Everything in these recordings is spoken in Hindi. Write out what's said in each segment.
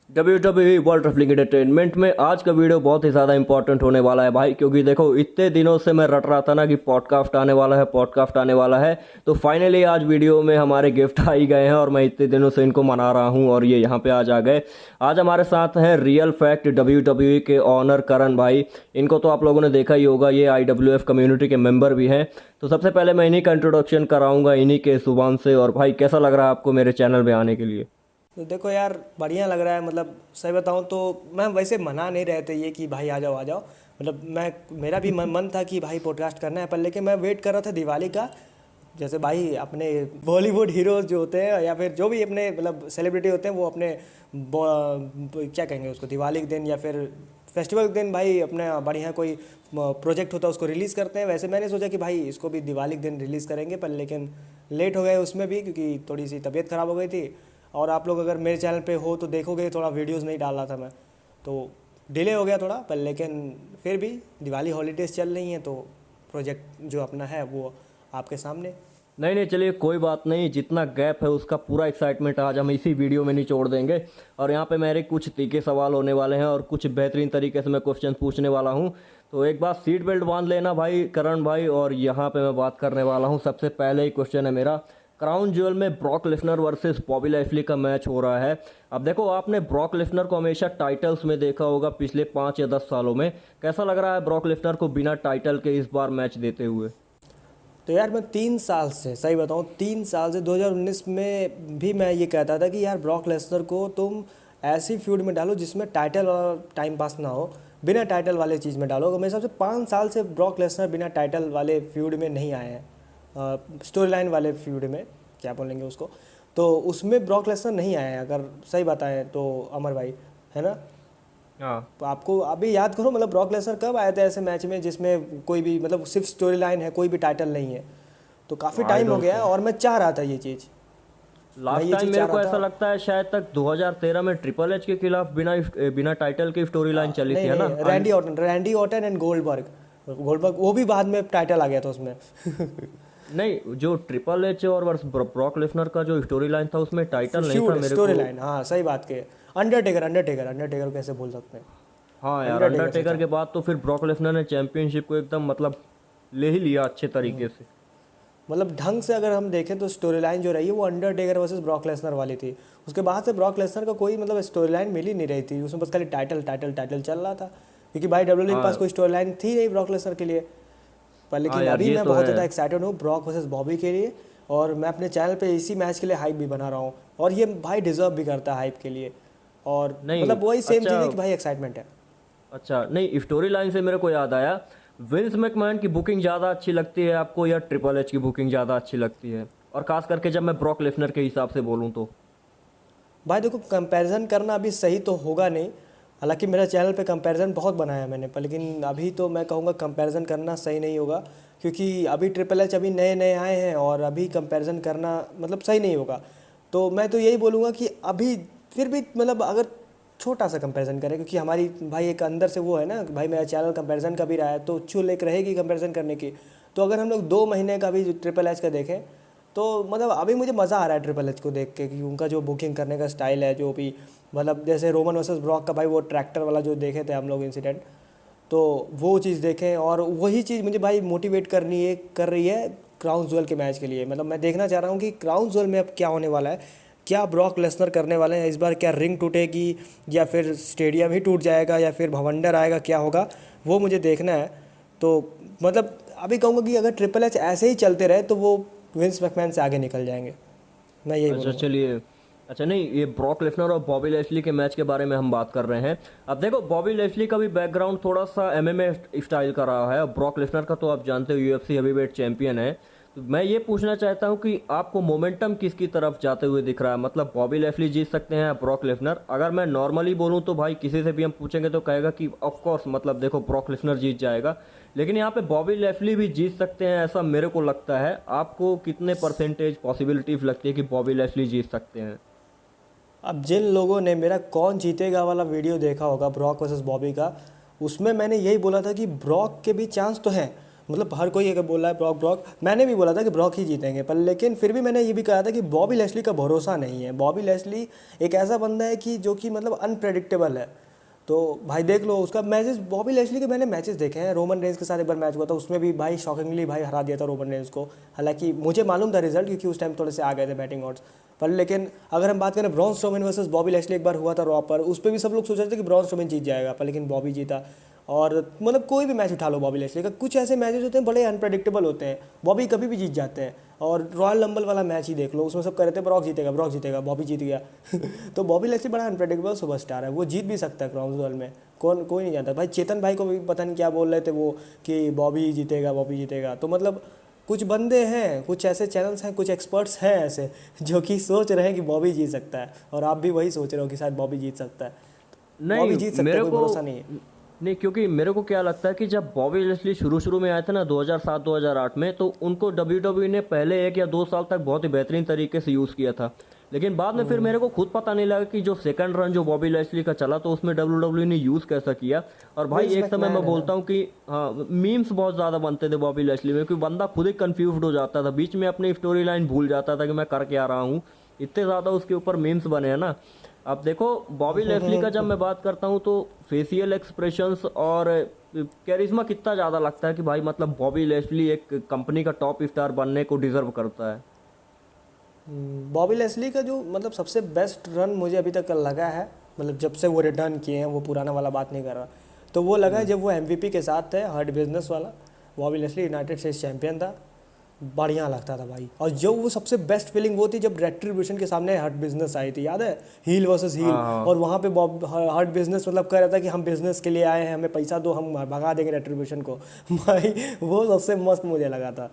WWE वर्ल्ड रेसलिंग एंटरटेनमेंट में आज का वीडियो बहुत ही ज़्यादा इंपॉर्टेंट होने वाला है भाई, क्योंकि देखो इतने दिनों से मैं रट रहा था ना कि पॉडकास्ट आने वाला है, पॉडकास्ट आने वाला है। तो फाइनली आज वीडियो में हमारे गिफ्ट आ ही गए हैं और मैं इतने दिनों से इनको मना रहा हूं और ये यहाँ पे आज आ गए। आज हमारे साथ हैं रियल फैक्ट WWE के ऑनर करण भाई। इनको तो आप लोगों ने देखा ही होगा, ये IWF कम्युनिटी के मेंबर भी हैं। तो सबसे पहले मैं इन्हीं का इंट्रोडक्शन कराऊंगा, इन्हीं के जुबान से। और भाई कैसा लग रहा है आपको मेरे चैनल में आने के लिए? तो देखो यार, बढ़िया लग रहा है। मतलब सही बताऊं तो मैं वैसे मना नहीं रहे थे ये कि भाई आ जाओ आ जाओ। मतलब मेरा भी मन था कि भाई पॉडकास्ट करना है, पर लेकिन मैं वेट कर रहा था दिवाली का। जैसे भाई अपने बॉलीवुड हीरोज जो होते हैं या फिर जो भी अपने मतलब सेलिब्रिटी होते हैं, वो अपने क्या कहेंगे उसको, दिवाली के दिन या फिर फेस्टिवल के दिन भाई अपना बढ़िया कोई प्रोजेक्ट होता है उसको रिलीज़ करते हैं। वैसे मैंने सोचा कि भाई इसको भी दिवाली के दिन रिलीज़ करेंगे, पर लेकिन लेट हो गए उसमें भी, क्योंकि थोड़ी सी तबीयत ख़राब हो गई थी। और आप लोग अगर मेरे चैनल पे हो तो देखोगे, थोड़ा वीडियोस नहीं डाल रहा था मैं, तो डिले हो गया थोड़ा। पर लेकिन फिर भी दिवाली हॉलीडेज़ चल रही हैं, तो प्रोजेक्ट जो अपना है वो आपके सामने। नहीं नहीं, चलिए कोई बात नहीं। जितना गैप है उसका पूरा एक्साइटमेंट आज हम इसी वीडियो में निचोड़ देंगे। और यहाँ पे मेरे कुछ तीखे सवाल होने वाले हैं और कुछ बेहतरीन तरीके से मैं क्वेश्चन पूछने वाला हूँ। तो एक बार सीट बेल्ट बांध लेना भाई करण भाई। और यहाँ पे मैं बात करने वाला हूँ, सबसे पहले ही क्वेश्चन है मेरा। क्राउन ज्वेल में Brock Lesnar versus Bobby Lashley का मैच हो रहा है। अब देखो, आपने ब्रॉक लेसनर को हमेशा टाइटल्स में देखा होगा पिछले 5 या 10 सालों में। कैसा लग रहा है ब्रॉक लेसनर को बिना टाइटल के इस बार मैच देते हुए? तो यार मैं 3 साल से, सही बताऊँ 3 साल से 2019 में भी मैं ये कहता था कि यार ब्रॉक लेसनर को तुम ऐसी फ्यूड में डालो जिसमें टाइटल और टाइम पास ना हो, बिना टाइटल वाले चीज़ में डालो। मेरे हिसाब से 5 साल से ब्रॉक लेसनर बिना टाइटल वाले फ्यूड में नहीं आए हैं, स्टोरी लाइन वाले फ्यूड में, क्या बोलेंगे उसको, तो उसमें ब्रॉक लेसनर नहीं आए हैं, अगर सही बताएं तो अमर भाई, है ना। हाँ तो आपको अभी याद करो, मतलब ब्रॉक लेसनर कब आए थे ऐसे मैच में जिसमें कोई भी मतलब सिर्फ स्टोरी लाइन है, कोई भी टाइटल नहीं है। तो काफ़ी आई टाइम हो डोंट गया है नो। और मैं चाह रहा था ये चीज़, मैं लास्ट ये टाइम चीज़ मेरे चाह को रहा ऐसा था। लगता है शायद तक 2013 में ट्रिपल एच के खिलाफ बिना बिना टाइटल की स्टोरी लाइन चली थी, नहीं है ना? नहीं, रैंडी ऑर्टन एंड गोल्डबर्ग वो भी बाद में टाइटल आ गया था उसमें। नहीं, जो ट्रिपल एच और वर्स ब्रॉक लेसनर का जो स्टोरी लाइन था उसमें टाइटल नहीं था फ्यूड मेरे स्टोरी को। लाइन, हाँ सही बात के। अंडरटेकर कैसे भूल सकते हैं। हाँ यार, अंडरटेकर से अंडरटेकर था। के बाद तो फिर ब्रॉक लेसनर ने चैंपियनशिप को एकदम मतलब ले ही लिया अच्छे तरीके से। मतलब ढंग से अगर हम देखें तो स्टोरी लाइन जो रही है वो अंडरटेकर वर्सेस ब्रॉक लेसनर वाली थी। उसके बाद से ब्रॉक लेसनर का कोई मतलब स्टोरी लाइन मिल ही नहीं रही थी, उसमें बस खाली टाइटल टाइटल टाइटल चल रहा था, क्योंकि भाई डब्ल्यूडब्ल्यू के पास हाँ कोई स्टोरी लाइन थी नहीं ब्रॉक लेसनर के लिए। पर हाँ लेकिन यार, अभी ये मैं तो बहुत है। ज़्यादा एक्साइटेड हूँ ब्रॉक वर्सेस बॉबी के लिए। और मैं अपने चैनल पे इसी मैच के लिए हाइप भी बना रहा हूँ, और ये भाई डिजर्व भी करता है हाइप के लिए। और नहीं, मतलब वही सेम अच्छा चीज़ है कि भाई एक्साइटमेंट है। अच्छा। नहीं, स्टोरी लाइन से मेरे को याद आया, विंस मैकमैन की बुकिंग ज़्यादा अच्छी लगती है आपको या ट्रिपल एच की बुकिंग ज़्यादा अच्छी लगती है? और खास करके जब मैं ब्रॉक लेसनर के हिसाब से बोलूँ तो। भाई देखो, कंपैरिजन करना अभी सही तो होगा नहीं, हालांकि मेरा चैनल पे कंपैरिजन बहुत बनाया मैंने, पर लेकिन अभी तो मैं कहूँगा कंपैरिजन करना सही नहीं होगा, क्योंकि अभी ट्रिपल एच अभी नए नए आए हैं और अभी कंपैरिजन करना मतलब सही नहीं होगा। तो मैं तो यही बोलूँगा कि अभी फिर भी मतलब अगर छोटा सा कंपैरिजन करें, क्योंकि हमारी भाई एक अंदर से वो है ना कि भाई मेरा चैनल कंपैरिजन का भी रहा है, तो चुल एक रहेगी कंपैरिजन करने की। तो अगर हम लोग 2 महीने का भी ट्रिपल एच का देखें, तो मतलब अभी मुझे मज़ा आ रहा है ट्रिपल एच को देख के, कि उनका जो बुकिंग करने का स्टाइल है, जो भी मतलब जैसे रोमन वर्सेस ब्रॉक का भाई वो ट्रैक्टर वाला जो देखे थे हम लोग इंसिडेंट, तो वो चीज़ देखें। और वही चीज़ मुझे भाई मोटिवेट कर रही है क्राउन ज्वेल के मैच के लिए। मतलब मैं देखना चाह रहा हूँ कि क्राउन ज्वेल में अब क्या होने वाला है, क्या ब्रॉक लेसनर करने वाले हैं इस बार, क्या रिंग टूटेगी या फिर स्टेडियम ही टूट जाएगा या फिर भवंडर आएगा, क्या होगा वो मुझे देखना है। तो मतलब अभी कहूँगा कि अगर ट्रिपल एच ऐसे ही चलते रहे तो वो विंस मैकमैन से आगे निकल जाएंगे, मैं यही अच्छा बोलूँगा। चलिए। अच्छा, नहीं, ये ब्रॉक लेसनर और बॉबी लेस्ली के मैच के बारे में हम बात कर रहे हैं। अब देखो, बॉबी लेस्ली का भी बैकग्राउंड थोड़ा सा एमएमए स्टाइल का रहा है और ब्रॉक लेसनर का तो आप जानते हो यूएफसी हेवीवेट चैंपियन है। तो मैं ये पूछना चाहता हूँ कि आपको मोमेंटम किसकी तरफ जाते हुए दिख रहा है? मतलब बॉबी लेस्ली जीत सकते हैं या ब्रॉक लेसनर? अगर मैं नॉर्मली बोलूँ तो भाई किसी से भी हम पूछेंगे तो कहेगा कि ऑफ कोर्स, मतलब देखो ब्रॉक लेसनर जीत जाएगा। लेकिन यहाँ पे बॉबी लेस्ली भी जीत सकते हैं ऐसा मेरे को लगता है। आपको कितने परसेंटेज पॉसिबिलिटीज लगती है कि बॉबी लेस्ली जीत सकते हैं? अब जिन लोगों ने मेरा कौन जीतेगा वाला वीडियो देखा होगा ब्रॉक वर्सेस बॉबी का, उसमें मैंने यही बोला था कि ब्रॉक के भी चांस तो हैं, मतलब हर कोई अगर बोल रहा है ब्रॉक ब्रॉक, मैंने भी बोला था कि ब्रॉक ही जीतेंगे, पर लेकिन फिर भी मैंने ये भी कहा था कि बॉबी लैशली का भरोसा नहीं है। बॉबी लैशली एक ऐसा बंदा है कि जो कि मतलब अनप्रेडिक्टेबल है। तो भाई देख लो उसका मैचेस, बॉबी लैशली के मैंने मैचेस देखे हैं। रोमन रेंज के साथ एक बार मैच हुआ था, उसमें भी भाई शॉकिंगली भाई हरा दिया था रोमन रेंज को। हालांकि मुझे मालूम था रिजल्ट, क्योंकि उस टाइम थोड़े से आ गए थे बैटिंग ऑड्स पर। लेकिन अगर हम बात करें Braun Strowman versus Bobby Lashley, एक बार हुआ था रॉ पर, उस पर भी सब लोग सोच रहे थे कि ब्रॉन स्ट्रोमैन जीत जाएगा, पर लेकिन बॉबी जीता। और मतलब कोई भी मैच उठा लो बॉबी लैशली का, कुछ ऐसे मैचेस होते हैं बड़े अनप्रेडिक्टेबल होते हैं, बॉबी कभी भी जीत जाते हैं। और रॉयल रंबल वाला मैच ही देख लो, उसमें सब कह रहे थे ब्रॉक जीतेगा ब्रॉक जीतेगा, बॉबी जीत गया। तो बॉबी लैशली बड़ा अनप्रेडिक्टेबल सुपरस्टार है, वो जीत भी सकता है क्रॉन्सवर्ल में, कोई नहीं जानता। भाई चेतन भाई को भी पता नहीं क्या बोल रहे थे वो कि बॉबी जीतेगा बॉबी जीतेगा। तो मतलब कुछ बंदे हैं, कुछ ऐसे चैनल्स हैं, कुछ एक्सपर्ट्स हैं ऐसे जो कि सोच रहे हैं कि बॉबी जीत सकता है, और आप भी वही सोच रहे हो कि शायद बॉबी जीत सकता है। बॉबी जीत नहीं सकता है, मेरे कोई को भरोसा नहीं है। नहीं, क्योंकि मेरे को क्या लगता है कि जब बॉबी लेस्ली शुरू शुरू में आए थे ना 2007-2008 में, तो उनको WWE ने पहले 1 या 2 साल तक बहुत ही बेहतरीन तरीके से यूज़ किया था। लेकिन बाद में फिर मेरे को खुद पता नहीं लगा कि जो सेकंड रन जो बॉबी लेस्ली का चला तो उसमें WWE ने यूज़ कैसा किया। और भाई विंस एक समय मैकमैन मैं है ना। बोलता हूँ कि हाँ, मीम्स बहुत ज़्यादा बनते थे बॉबी लेस्ली में, क्योंकि बंदा खुद ही कंफ्यूज हो जाता था, बीच में अपनी स्टोरी लाइन भूल जाता था कि मैं कर क्या रहा हूँ। इतने ज़्यादा उसके ऊपर मीम्स बने हैं ना। अब देखो बॉबी लेस्ली का जब मैं बात करता हूँ तो फेशियल एक्सप्रेशंस और कैरिज्मा कितना ज़्यादा लगता है कि भाई मतलब बॉबी लेस्ली एक कंपनी का टॉप स्टार बनने को डिजर्व करता है। बॉबी लेस्ली का जो मतलब सबसे बेस्ट रन मुझे अभी तक लगा है, मतलब जब से वो रिटर्न किए हैं, वो पुराना वाला बात नहीं कर रहा, तो वो लगा है जब वो MVP के साथ थे, हर्ट बिजनेस वाला। Bobby Lashley United states champion था, बढ़िया लगता था भाई। और जो वो सबसे बेस्ट फीलिंग वो थी जब रेट्रीब्यूशन के सामने हर्ट बिजनेस आई थी, याद है, हील वर्सेस हील। हाँ हाँ। और वहाँ पे बॉब हर्ट बिजनेस मतलब कह रहा था कि हम बिजनेस के लिए आए हैं, हमें पैसा दो, हम भगा देंगे रेट्रीब्यूशन को। भाई वो सबसे मस्त मुझे लगा था।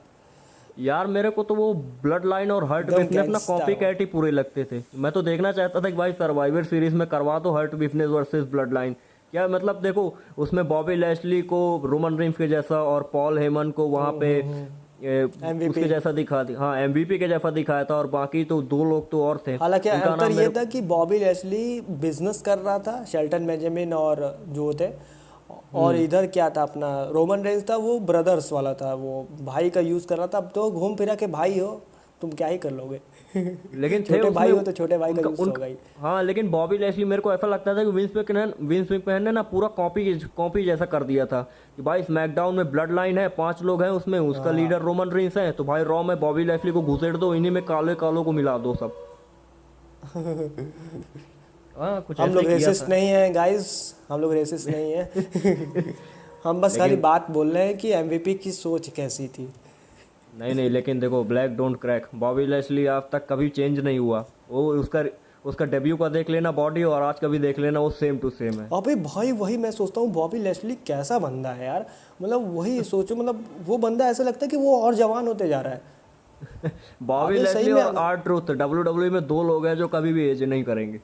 यार मेरे को तो वो ब्लड लाइन और हर्ट एकदम बिजनेस ना गैंगस्टर कॉपी वो। कैट ही पूरे लगते थे। मैं तो देखना चाहता था कि भाई सर्वाइवर सीरीज में करवा दो Hurt Business versus Bloodline. क्या मतलब देखो उसमें बॉबी लेस्ली को रोमन रेंज के जैसा और पॉल हेमन को वहां पे MVP। उसके जैसा दिखा दी, हाँ MVP के जैसा दिखाया था, और बाकी तो 2 लोग तो और थे हालांकि उनका अंतर नाम ये मेरे। था कि बॉबी लेस्ली बिजनेस कर रहा था, शेल्टन बेंजामिन और जो थे, और इधर क्या था अपना रोमन रेंज था, वो ब्रदर्स वाला था, वो भाई का यूज़ कर रहा था। अब तो घूम फिरा के भाई हो, तुम क्या ही कर लोगे। लेकिन थे छोटे उसमें भाई हो तो छोटे भाई का उनका यूज़ उन होगा ही। हाँ, लेकिन बॉबी लैशली मेरे को ऐसा लगता था कि विंस मैकमैन ने ना पूरा कॉपी कॉपी जैसा कर दिया था कि भाई स्मैकडाउन में ब्लड लाइन है, 5 लोग हैं उसमें, उसका लीडर रोमन रेंस है, तो भाई रॉ में बॉबी लैशली को घुसेड़ दो, इन्हीं में काले कालों को मिला दो सब। हाँ, कुछ हम ऐसा लोग ही किया रेसिस्ट था। नहीं हैं गाइस, हम लोग रेसिस्ट नहीं हैं। हम बस खाली लेकिन बात बोल रहे हैं कि MVP की सोच कैसी थी। नहीं नहीं, लेकिन देखो black don't crack, Bobby Lashley आज तक कभी चेंज नहीं हुआ। वो उसका उसका डेब्यू का देख लेना बॉडी, और आज का भी देख लेना, वो सेम टू सेम है। अबे भाई वही मैं सोचता हूँ, बॉबी लेस्ली कैसा बंदा है यार। मतलब वही सोचो, मतलब वो बंदा ऐसा लगता है कि वो और जवान होते जा रहा है। बॉबी अबे सही लैशली में और आर ट्रूथ WWE में 2 लोग हैं जो कभी भी एज नहीं करेंगे।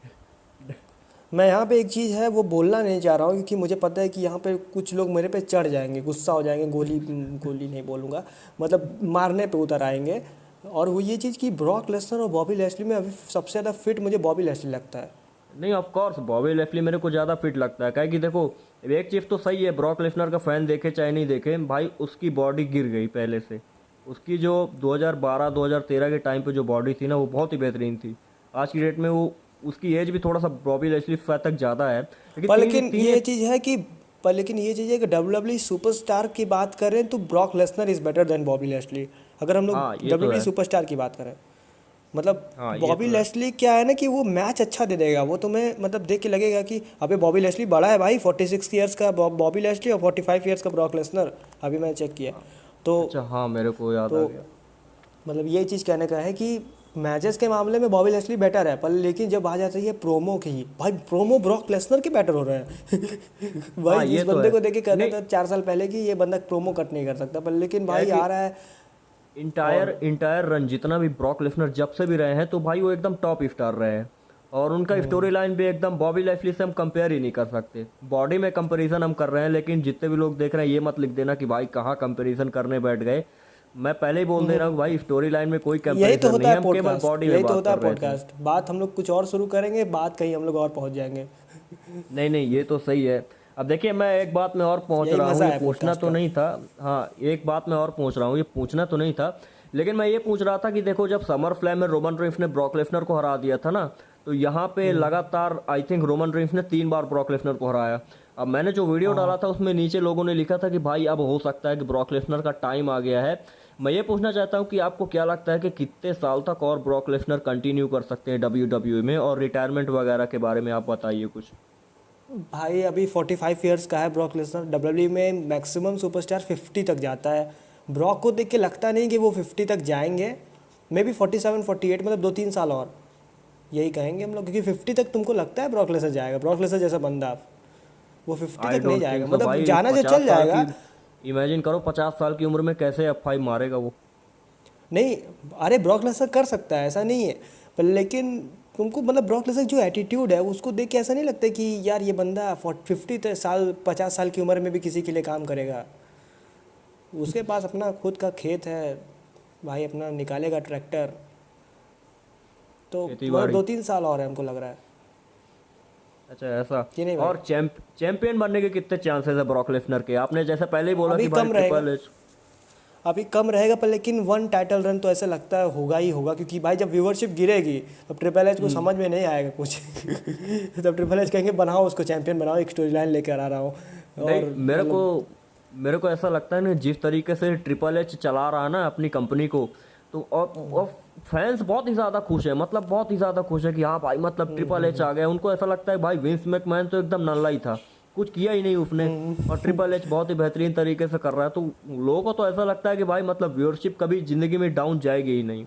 मैं यहाँ पे एक चीज़ है वो बोलना नहीं चाह रहा हूँ, क्योंकि मुझे पता है कि यहाँ पे कुछ लोग मेरे पे चढ़ जाएंगे, गुस्सा हो जाएंगे, गोली गोली नहीं बोलूँगा, मतलब मारने पे उतर आएंगे। और वो ये चीज़ कि ब्रॉक लेसनर और बॉबी लेस्ली में अभी सबसे ज़्यादा फिट मुझे बॉबी लेस्ली लगता है। नहीं, ऑफ कोर्स बॉबी लेस्ली मेरे को ज़्यादा फिट लगता है, क्या कि देखो एक चीज़ तो सही है, ब्रॉक लेसनर का फैन देखे चाहे नहीं देखे भाई, उसकी बॉडी गिर गई पहले से। उसकी जो 2012-2013 के टाइम पे जो बॉडी थी ना, वो बहुत ही बेहतरीन थी। आज की डेट में वो उसकी एज भी थोड़ा सा बॉबी लेस्ली तक ज़्यादा है, लेकिन पर तीन लेकिन तीन ये चीज़ है कि पर लेकिन ये चीज़ है कि WWE सुपरस्टार की बात करें तो Brock Lesnar is better than Bobby Lashley. अगर हम लोग हाँ ये तो WWE है। सुपरस्टार की बात करें, मतलब हाँ ये बॉबी तो है। लेस्ली क्या है ना कि वो मैच अच्छा दे देगा, वो तुम्हें मतलब देख के लगेगा कि अबे बॉबी लेस्ली बड़ा है भाई, 46 ईयर्स का बॉबी लेस्ली और 45 ईयर्स का ब्रॉक लेसनर, अभी मैंने चेक किया। तो अच्छा हाँ, मेरे को याद आ तो गया। मतलब ये चीज़ कहने का है कि मैचेस के मामले में बॉबी लेस्ली बेटर है, पर लेकिन जब आ जाती है प्रोमो की, भाई प्रोमो ब्रॉक लेसनर के बेटर हो रहे हैं। हाँ भाई ये जिस तो बंदे है। को देख के कहता नहीं, था 4 साल पहले कि ये बंदा प्रोमो कट नहीं कर सकता, पर लेकिन क्या है भाई कि आ रहा है। इंटायर रन जितना भी ब्रॉक लेसनर जब से भी रहे हैं, तो भाई वो एकदम टॉप स्टार रहे हैं। और उनका स्टोरी लाइन भी एकदम बॉबी लेस्ली से हम कंपेयर ही नहीं कर सकते। बॉडी में कंपैरिजन हम कर रहे हैं, लेकिन जितने भी लोग देख रहे हैं ये मत लिख देना कि भाई कहाँ कंपैरिजन करने बैठ गए। मैं पहले ही बोल दे रहा हूँ भाई, स्टोरी लाइन में कोई यही तो कंपैरिजन नहीं होता है, है हम केवल पॉडकास्ट, बॉडी में यही तो बात होता है कर रहे थे। पॉडकास्ट। बात हम लोग कुछ और शुरू करेंगे, बात कहीं हम लोग और पहुंच जाएंगे। नहीं नहीं, ये तो सही है। अब देखिए मैं एक बात में और पहुंच यही रहा हूँ, मज़ा ये है पूछना पॉडकास्ट तो का। नहीं था। हाँ, एक बात मैं और पूछ रहा हूँ, ये पूछना तो नहीं था, लेकिन मैं ये पूछ रहा था कि देखो जब समर फ्लैम में रोमन रेंस ने ब्रॉक लेसनर को हरा दिया था ना, तो यहाँ पे लगातार आई थिंक रोमन रेंस ने 3 बार ब्रॉक लेसनर को हराया। अब मैंने जो वीडियो डाला हाँ था उसमें नीचे लोगों ने लिखा था कि भाई अब हो सकता है कि ब्रॉक लेसनर का टाइम आ गया है। मैं ये पूछना चाहता हूँ कि आपको क्या लगता है कि कितने साल तक और ब्रॉक लेसनर कंटिन्यू कर सकते हैं WWE में, और रिटायरमेंट वगैरह के बारे में आप बताइए कुछ। भाई, अभी 45 ईयर्स का है ब्रॉक लेसनर। डब्ल्यूडब्ल्यू में मैक्सिमम सुपरस्टार 50 तक जाता है। ब्रॉक को देख के लगता नहीं कि वो 50 तक जाएंगे। मे बी 47 48, मतलब 2-3 साल और यही कहेंगे हम लोग, क्योंकि 50 तक तुमको लगता है ब्रॉक लेसनर जाएगा? ब्रॉक लेसनर जैसा बंदा वो 50 आई तक नहीं डोंट जाएगा, थिंक सो मतलब भाई, जाना जो चल 50 साल की, जाएगा। इमेजिन करो 50 साल की उम्र में कैसे F5 मारेगा वो। नहीं, अरे ब्रॉक लेसनर कर सकता है, ऐसा नहीं है। पर लेकिन तुमको मतलब ब्रॉक लेसनर जो एटीट्यूड है उसको देख के ऐसा नहीं लगता कि यार ये बंदा 50 साल 50 साल की उम्र में भी किसी के लिए काम करेगा। उसके पास अपना खुद का खेत है भाई, अपना निकालेगा ट्रैक्टर। तो खेती मतलब बाड़ी। 2-3 साल और है हमको लग रहा है अच्छा ऐसा। कि नहीं भाई? और चैंपियन बनने के कितने चांसेस है ब्रॉक लेसनर के? आपने जैसे पहले ही बोला अभी कि भाई कम रहेगा, ट्रिपल एच। अभी कम रहेगा, पर लेकिन 1 टाइटल रन तो ऐसा लगता है होगा ही होगा, क्योंकि भाई जब व्यूअरशिप गिरेगी तब ट्रिपल एच को समझ में नहीं आएगा कुछ। तब ट्रिपल एच कहेंगे बनाओ उसको चैंपियन बनाओ, एक स्टोरी लाइन लेकर आ रहा हूँ। नहीं, और मेरे को ऐसा लगता है ना, जिस तरीके से ट्रिपल एच चला रहा है ना अपनी कंपनी को, तो और फैंस बहुत ही ज़्यादा खुश है, मतलब बहुत ही ज़्यादा खुश है कि हाँ भाई मतलब ट्रिपल एच आ गया। उनको ऐसा लगता है भाई विंस मैकमैन तो एकदम नल्ला ही था, कुछ किया ही नहीं उसने, और ट्रिपल एच बहुत ही बेहतरीन तरीके से कर रहा है। तो लोगों को तो ऐसा लगता है कि भाई मतलब व्यूअरशिप कभी ज़िंदगी में डाउन जाएगी ही नहीं।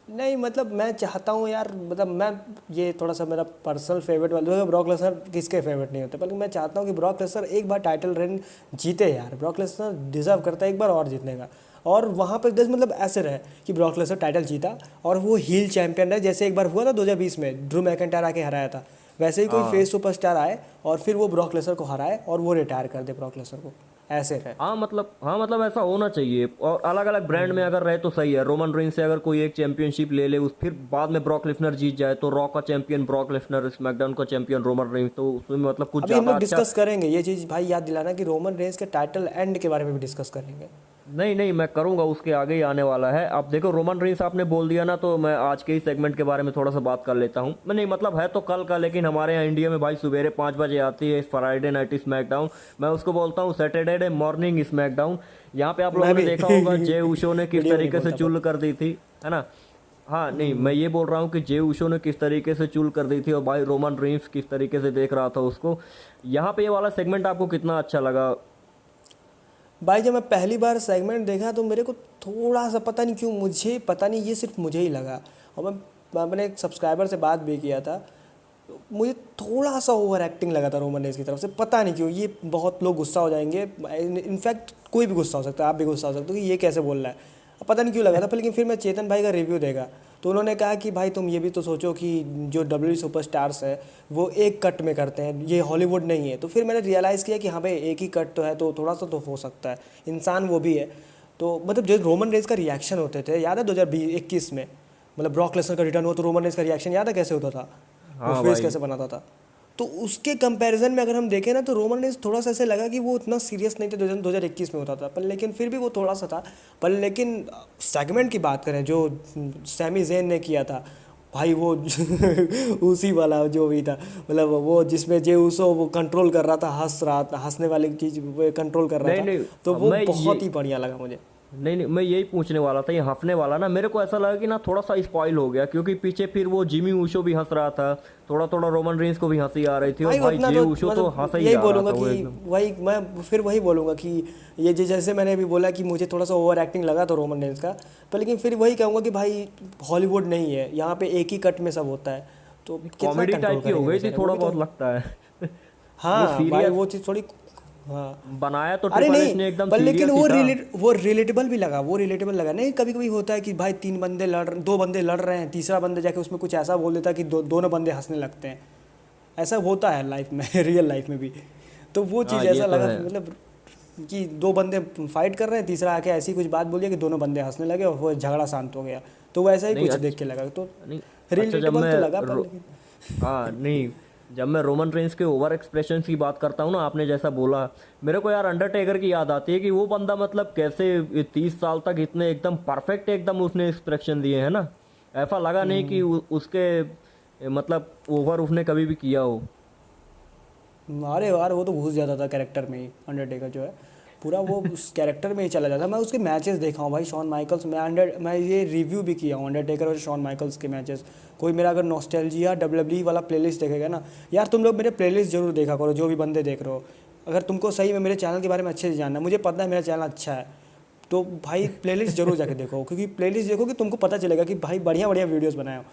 नहीं, मतलब मैं चाहता हूँ यार, मतलब मैं, ये थोड़ा सा मेरा पर्सनल फेवरेट वाला, ब्रॉक लेसनर किसके फेवरेट नहीं होते, बल्कि मैं चाहता हूँ कि ब्रॉक लेसनर एक बार टाइटल रन जीते यार। ब्रॉक लेसनर डिजर्व करता है एक बार और जीतने का। और वहाँ पर जैसे मतलब ऐसे रहे कि ब्रॉक लेसनर टाइटल जीता और वो हील चैंपियन रहे, जैसे एक बार हुआ था 2020 में ड्रू मैकिंटायर आके हराया था। वैसे ही कोई हाँ फेस सुपरस्टार आए और फिर वो ब्रॉक लेसनर को हराए और वो रिटायर कर दे ब्रॉक लेसनर को, ऐसे रहे। हाँ मतलब ऐसा होना चाहिए, और अलग अलग ब्रांड में अगर रहे तो सही है। रोमन रेंस से अगर कोई एक चैंपियनशिप ले ले, उस फिर बाद में ब्रॉक लेसनर जीत जाए, तो रॉ का चैंपियन ब्रॉक लेसनर, स्मैकडाउन का चैंपियन रोमन रेंस, तो उसमें मतलब कुछ अभी हम ज़्यादा लोग अच्छा। डिस्कस करेंगे ये चीज़, भाई याद दिलाना कि रोमन रेंस के टाइटल एंड के बारे में भी डिस्कस करेंगे। नहीं नहीं, मैं करूंगा, उसके आगे ही आने वाला है। अब देखो रोमन रेंस आपने बोल दिया ना, तो मैं आज के ही सेगमेंट के बारे में थोड़ा सा बात कर लेता हूँ। मैं नहीं मतलब है तो कल का, लेकिन हमारे यहाँ इंडिया में भाई सवेरे 5 बजे आती है फ्राइडे नाइट स्मैकडाउन। मैं उसको बोलता हूँ सैटरडे मॉर्निंग स्मैकडाउन। यहाँ पे आप लोगों मैं ने भी देखा होगा जे उशो ने किस वीडियो में नहीं तरीके से बोलता चुल पर। कर दी थी, है ना। हाँ नहीं, मैं ये बोल रहा हूँ कि जे उशो ने किस तरीके से चुल कर दी थी, और भाई रोमन रेंस किस तरीके से देख रहा था उसको। यहाँ पे ये वाला सेगमेंट आपको कितना अच्छा लगा? भाई जब मैं पहली बार सेगमेंट देखा तो मेरे को थोड़ा सा, पता नहीं क्यों, मुझे पता नहीं, ये सिर्फ मुझे ही लगा। और मैं अपने एक सब्सक्राइबर से बात भी किया था, तो मुझे थोड़ा सा ओवर एक्टिंग लगा था रोमन रेंस की तरफ से। पता नहीं क्यों, ये बहुत लोग गुस्सा हो जाएंगे, इनफैक्ट कोई भी गुस्सा हो सकता है, आप भी गुस्सा हो सकते हो कि ये कैसे बोल रहा है। पता नहीं क्यों लगा था, पर लेकिन फिर मैं चेतन भाई का रिव्यू देखा तो उन्होंने कहा कि भाई तुम ये भी तो सोचो कि जो डब्ल्यू सुपरस्टार्स है वो एक कट में करते हैं, ये हॉलीवुड नहीं है। तो फिर मैंने रियलाइज़ किया कि हाँ भाई एक ही कट तो है, तो थोड़ा सा तो हो सकता है, इंसान वो भी है। तो मतलब जो रोमन रेंस का रिएक्शन होते थे, याद है 2021 में, मतलब ब्रॉक लेसनर का रिटर्न हुआ तो रोमन रेंस का रिएक्शन याद है कैसे होता था, वो हाँ फेस भाई। कैसे बनाता था। तो उसके कंपैरिजन में अगर हम देखें ना, तो रोमन रेंस थोड़ा सा ऐसे लगा कि वो उतना सीरियस नहीं था 2021 में होता था, पर लेकिन फिर भी वो थोड़ा सा था। पर लेकिन सेगमेंट की बात करें जो सैमी ज़ेन ने किया था, भाई वो उसी वाला जो भी था, मतलब वो जिसमें जे उसो वो कंट्रोल कर रहा था, हंस रहा था, हंसने वाली चीज़ वो कंट्रोल कर रहा नहीं था, नहीं, तो अब वो मैं ये, बहुत ही बढ़िया लगा मुझे। नहीं नहीं, मैं यही पूछने वाला था, ये हंसने वाला ना, मेरे को ऐसा लगा कि ना थोड़ा सा स्पॉइल हो गया, क्योंकि पीछे फिर वो जिमी ऊशो भी हंस रहा था, थोड़ा थोड़ा रोमन रेंस को भी हंसी आ रही थी, और भाई भाई उतना जे तो ऊशो तो मतलब हंसा ही यही जा रहा बोलूँगा था वो कि एकदम। वही मैं फिर वही बोलूँगा कि ये जैसे मैंने अभी बोला कि मुझे थोड़ा सा ओवर एक्टिंग लगा था रोमन रेंस का, पर लेकिन फिर वही कहूँगा कि भाई हॉलीवुड नहीं है, यहाँ पे एक ही कट में सब होता है, तो कितना कॉमेडी कंट्रोल टाइप की हो करेंगे गई थी, बेचारे, वो थोड़ा भी तो। बहुत लगता है। वो हाँ भाई सीरियस वो चीज़ थोड़ी, हाँ। बनाया तो अरे ट्रिपल नहीं, एच ने एकदम पर लेकिन सीरियस ही था। वो रिलेटेबल भी लगा, वो रिलेटेबल लगा। नहीं, कभी कभी होता है कि भाई 3 बंदे दो बंदे लड़ रहे हैं, तीसरा बंदे जाके उसमें कुछ ऐसा बोल देता है कि दोनों बंदे हंसने लगते हैं। ऐसा होता है लाइफ में, रियल लाइफ में भी। तो वो हाँ चीज़ ये ऐसा तो लगा है। मतलब कि 2 बंदे फाइट कर रहे हैं, तीसरा आके ऐसी कुछ बात बोल दिया कि दोनों बंदे हंसने लगे और वो झगड़ा शांत हो गया। तो वैसा ही नहीं कुछ देख के लगा, तो नहीं, अच्छा जब रिलेटेबल मैं तो लगा, पर लेकिन हाँ नहीं, जब मैं रोमन रेंस के ओवर एक्सप्रेशन की बात करता हूँ ना, आपने जैसा बोला, मेरे को यार अंडरटेकर की याद आती है कि वो बंदा मतलब कैसे 30 साल तक इतने एकदम परफेक्ट एकदम उसने एक्सप्रेशन दिए हैं ना, ऐसा लगा नहीं कि उसके मतलब ओवर उसने कभी भी किया हो। अरे यार वो तो घुस जाता था कैरेक्टर में ही, अंडरटेकर जो है पूरा वो उस कैरेक्टर में ही चला जाता। मैं उसके मैचेस देखा हूँ भाई, शॉन माइकल्स, मैं ये रिव्यू भी किया हूँ अंडरटेकर और शॉन माइकल्स के मैचेस। कोई मेरा अगर नॉस्टैल्जिया डब्ल्यूडब्ल्यूई वाला प्लेलिस्ट देखेगा ना, यार तुम लोग मेरे प्लेलिस्ट जरूर देखा करो, जो भी बंदे देख रहे हो। अगर तुमको सही में मेरे चैनल के बारे में अच्छे से जानना है, मुझे पता है मेरा चैनल अच्छा है, तो भाई प्लेलिस्ट जरूर जाके देखो, क्योंकि प्लेलिस्ट देखोगे तुमको पता चलेगा कि भाई बढ़िया बढ़िया वीडियोस बनाए हो।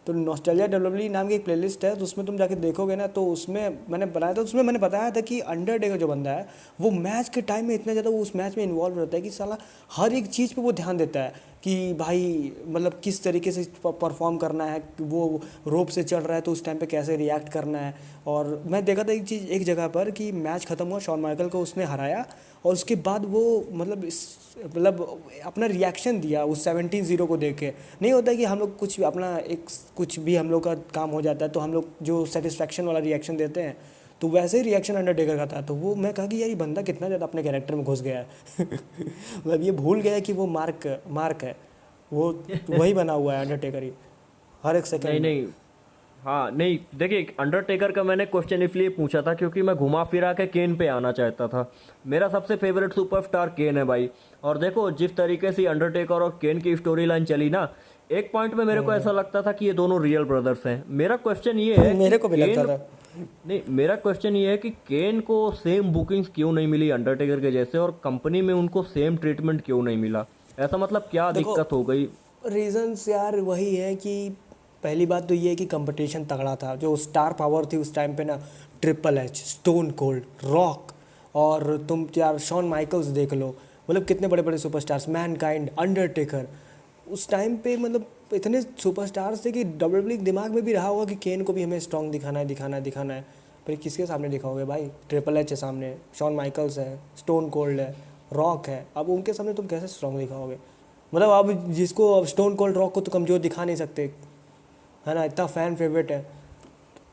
तो नॉस्टैल्जिया डब्ल्यूडब्ल्यूई नाम की एक प्लेलिस्ट है, तो उसमें तुम जाके देखोगे ना, तो उसमें मैंने बनाया था, उसमें मैंने बताया था कि अंडरटेकर जो बंदा है वो मैच के टाइम में इतना ज़्यादा वो उस मैच में इन्वॉल्व रहता है कि साला हर एक चीज़ पे वो ध्यान देता है कि भाई मतलब किस तरीके से परफॉर्म करना है, वो रोप से चढ़ रहा है तो उस टाइम पे कैसे रिएक्ट करना है। और मैं देखा था एक चीज़ एक जगह पर कि मैच ख़त्म हुआ, शॉन माइकल को उसने हराया, और उसके बाद वो मतलब अपना रिएक्शन दिया उस 17-0 को देख के। नहीं होता है कि हम लोग कुछ भी अपना एक कुछ भी हम लोग का काम हो जाता है तो हम लोग जो सेटिस्फैक्शन वाला रिएक्शन देते हैं, तो वैसे ही रिएक्शन अंडरटेकर का था। तो वो मैं कहा कि यार ये बंदा कितना ज़्यादा अपने कैरेक्टर में घुस गया है मतलब ये भूल गया है कि वो मार्क है, वो वही बना हुआ है अंडरटेकर ही हर एक नहीं सेकंड में। नहीं, हाँ नहीं, देखिए अंडरटेकर का मैंने क्वेश्चन इसलिए पूछा था क्योंकि मैं घुमा फिरा के केन पे आना चाहता था। मेरा सबसे फेवरेट सुपरस्टार केन है भाई। और देखो जिस तरीके से अंडरटेकर और केन की स्टोरी लाइन चली ना, एक पॉइंट में मेरे को ऐसा लगता था कि ये दोनों रियल ब्रदर्स हैं। मेरा क्वेश्चन ये है कि मेरे को भी लगता केन, था। नहीं मेरा क्वेश्चन ये है कि केन को सेम बुकिंग्स क्यों नहीं मिली अंडरटेकर के जैसे, और कंपनी में उनको सेम ट्रीटमेंट क्यों नहीं मिला, ऐसा मतलब क्या देखो दिक्कत हो गई। रीजंस यार वही है कि पहली बात तो ये है कि कंपटीशन तगड़ा था, जो स्टार पावर थी उस टाइम पे ना, triple H, stone cold, rock, और तुम यार शॉन माइकल्स देख लो, मतलब कितने बड़े बड़े सुपरस्टार्स, मैनकाइंड, अंडरटेकर, उस टाइम पे मतलब इतने सुपरस्टार्स थे कि डब्ल्यूडब्ल्यूई के दिमाग में भी रहा होगा कि केन को भी हमें स्ट्रॉन्ग दिखाना है, दिखाना है, दिखाना है। पर किसके सामने दिखाओगे भाई, ट्रिपल एच है सामने, शॉन माइकल्स है, स्टोन कोल्ड है, रॉक है, अब उनके सामने तुम कैसे स्ट्रॉन्ग दिखाओगे। मतलब अब जिसको अब स्टोन कोल्ड रॉक को तो कमज़ोर दिखा नहीं सकते, है ना, इतना फ़ैन फेवरेट है।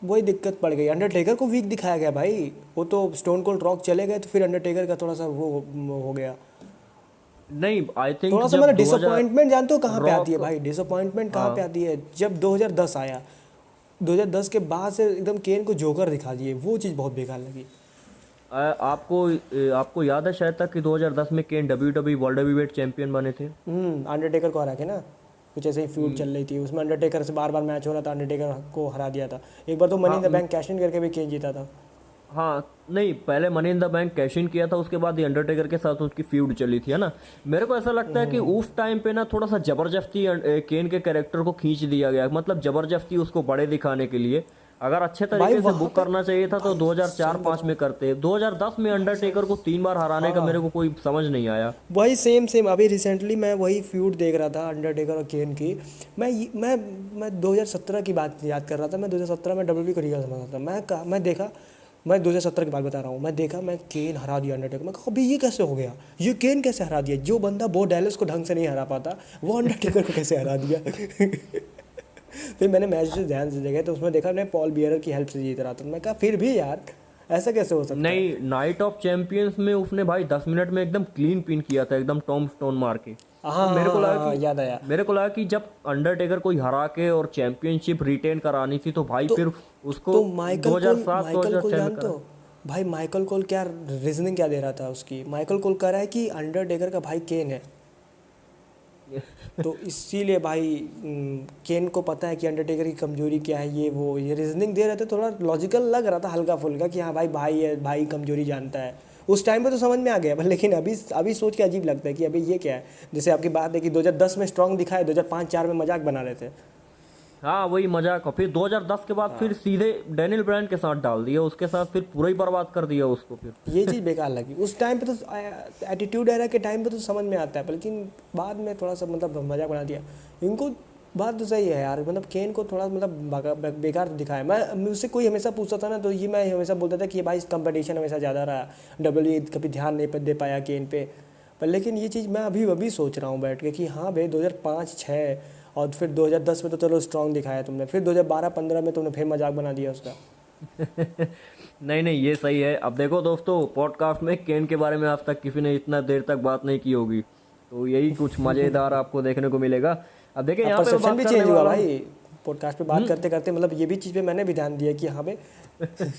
वही दिक्कत पड़ गई, अंडरटेकर को वीक दिखाया गया भाई, वो तो स्टोन कोल्ड रॉक चले गए तो फिर अंडरटेकर का थोड़ा सा वो हो गया। नहीं आई थिंक थोड़ा सा जब मेरा 2000 डिसअपॉइंटमेंट जानते हो कहाँ पे आती है रॉक, भाई, डिसअपॉइंटमेंट कहाँ पे हाँ, आती है, जब 2010 आया, 2010 के बाद से एकदम केन को जोकर दिखा दिए, वो चीज़ बहुत बेकार लगी। आपको याद है शायद तक कि 2010 में केन WWE वर्ल्ड हेवीवेट चैंपियन बने थे। अंडरटेकर को हरा के ना, कुछ ऐसे ही फ्यूड चल रही थी उसमें, अंडरटेकर से बार बार मैच हो रहा था, अंडरटेकर को हरा दिया था। एक बार तो मनी इन द हाँ बैंक कैश इन करके भी केन जीता था। हाँ, नहीं पहले money in the bank cash in किया था, उसके बाद ये अंडरटेकर के साथ उसकी फ्यूड चली थी, है ना। मेरे को ऐसा लगता है कि उस टाइम पे ना थोड़ा सा जबरदस्ती केन के कैरेक्टर को खींच दिया गया, मतलब जबरदस्ती उसको बड़े दिखाने के लिए। अगर अच्छे भाई तरीके से वहाँ बुक पे करना चाहिए था तो भाई सही 2004-05 बताऊँ, में करते। 2010 में अंडरटेकर को 3 बार हराने का मेरे को कोई समझ नहीं आया। वही सेम सेम अभी रिसेंटली मैं वही फ्यूड देख रहा था अंडरटेकर और केन की। मैं 2017 की बात याद कर रहा था, मैं 2017 में डब्ल्यूबी को रियल समझ रहा था। मैं देखा, मैं 2017 की बात बता रहा हूँ, मैं देखा, मैं केन हरा दिया अंडरटेकर, मैं कहा अभी ये कैसे हो गया, ये केन कैसे हरा दिया, जो बंदा बो डैलस को ढंग से नहीं हरा पाता वो अंडरटेकर को कैसे हरा दिया फिर मैंने मैच से ध्यान से देखा तो उसमें देखा मैं पॉल बियरर की हेल्प से जीत रहा था, मैं कहा फिर भी यार ऐसा कैसे हो सकता है। नहीं, नाइट ऑफ चैंपियंस में उसने भाई 10 मिनट में एकदम क्लीन पिन किया था, एकदम टॉम स्टोन मार के। हाँ तो हाँ मेरे को हाँ लगा हाँ, कि याद आया। जब अंडरटेकर कोई हरा के और चैंपियनशिप रिटेन करानी थी तो भाई तो फिर उसको तो माइकल कोल 2007-2006 में जानते करा। हो भाई, माइकल कोल क्या रीजनिंग क्या दे रहा था उसकी, माइकल कोल कह रहा है कि अंडरटेकर का भाई केन है, तो इसीलिए भाई केन को पता है कि अंडरटेकर की कमजोरी क्या है, ये रीजनिंग दे रहे थे, थोड़ा लॉजिकल लग रहा था हल्का फुल्का कि हाँ भाई भाई है, भाई कमजोरी जानता है। उस टाइम पे तो समझ में आ गया, पर लेकिन अभी सोच के अजीब लगता है कि अभी ये क्या है। जैसे आपकी बात है कि 2010 में स्ट्रांग दिखाए, 2005-04 में मजाक बना रहे थे। हाँ वही मजाक, और फिर 2010 के बाद फिर सीधे डैनियल ब्रायन के साथ डाल दिया, उसके साथ फिर पूरा ही बर्बाद कर दिया उसको फिर। ये चीज़ बेकार लगी उस टाइम पे, तो एटीट्यूड एरा के टाइम पे तो समझ में आता है, पर लेकिन बाद में थोड़ा सा मतलब मजाक बना दिया इनको। बात तो सही है यार, मतलब केन को थोड़ा मतलब बेकार दिखाया। मैं मुझसे कोई हमेशा पूछता था ना, तो ये मैं हमेशा बोलता था कि भाई कंपटीशन हमेशा ज़्यादा रहा, डब्ल्यू कभी ध्यान नहीं दे पाया केन पे। पर लेकिन ये चीज़ मैं अभी सोच रहा हूँ बैठ के कि हाँ भाई 2005-06 और फिर 2010 में तो चलो स्ट्रॉन्ग दिखाया तुमने, फिर 2012-15 में तुमने फिर मजाक बना दिया उसका। नहीं नहीं, ये सही है। अब देखो दोस्तों, पॉडकास्ट में केन के बारे में आज तक किसी ने इतना देर तक बात नहीं की होगी, तो यही कुछ मज़ेदार आपको देखने को मिलेगा। अब देखिए अब यहाँ पे मैं परसेप्शन बात भी करने चेंज हुआ वाला हूँ। भाई पॉडकास्ट पे बात करते करते, मतलब ये भी चीज़ पे मैंने भी ध्यान दिया कि हाँ भाई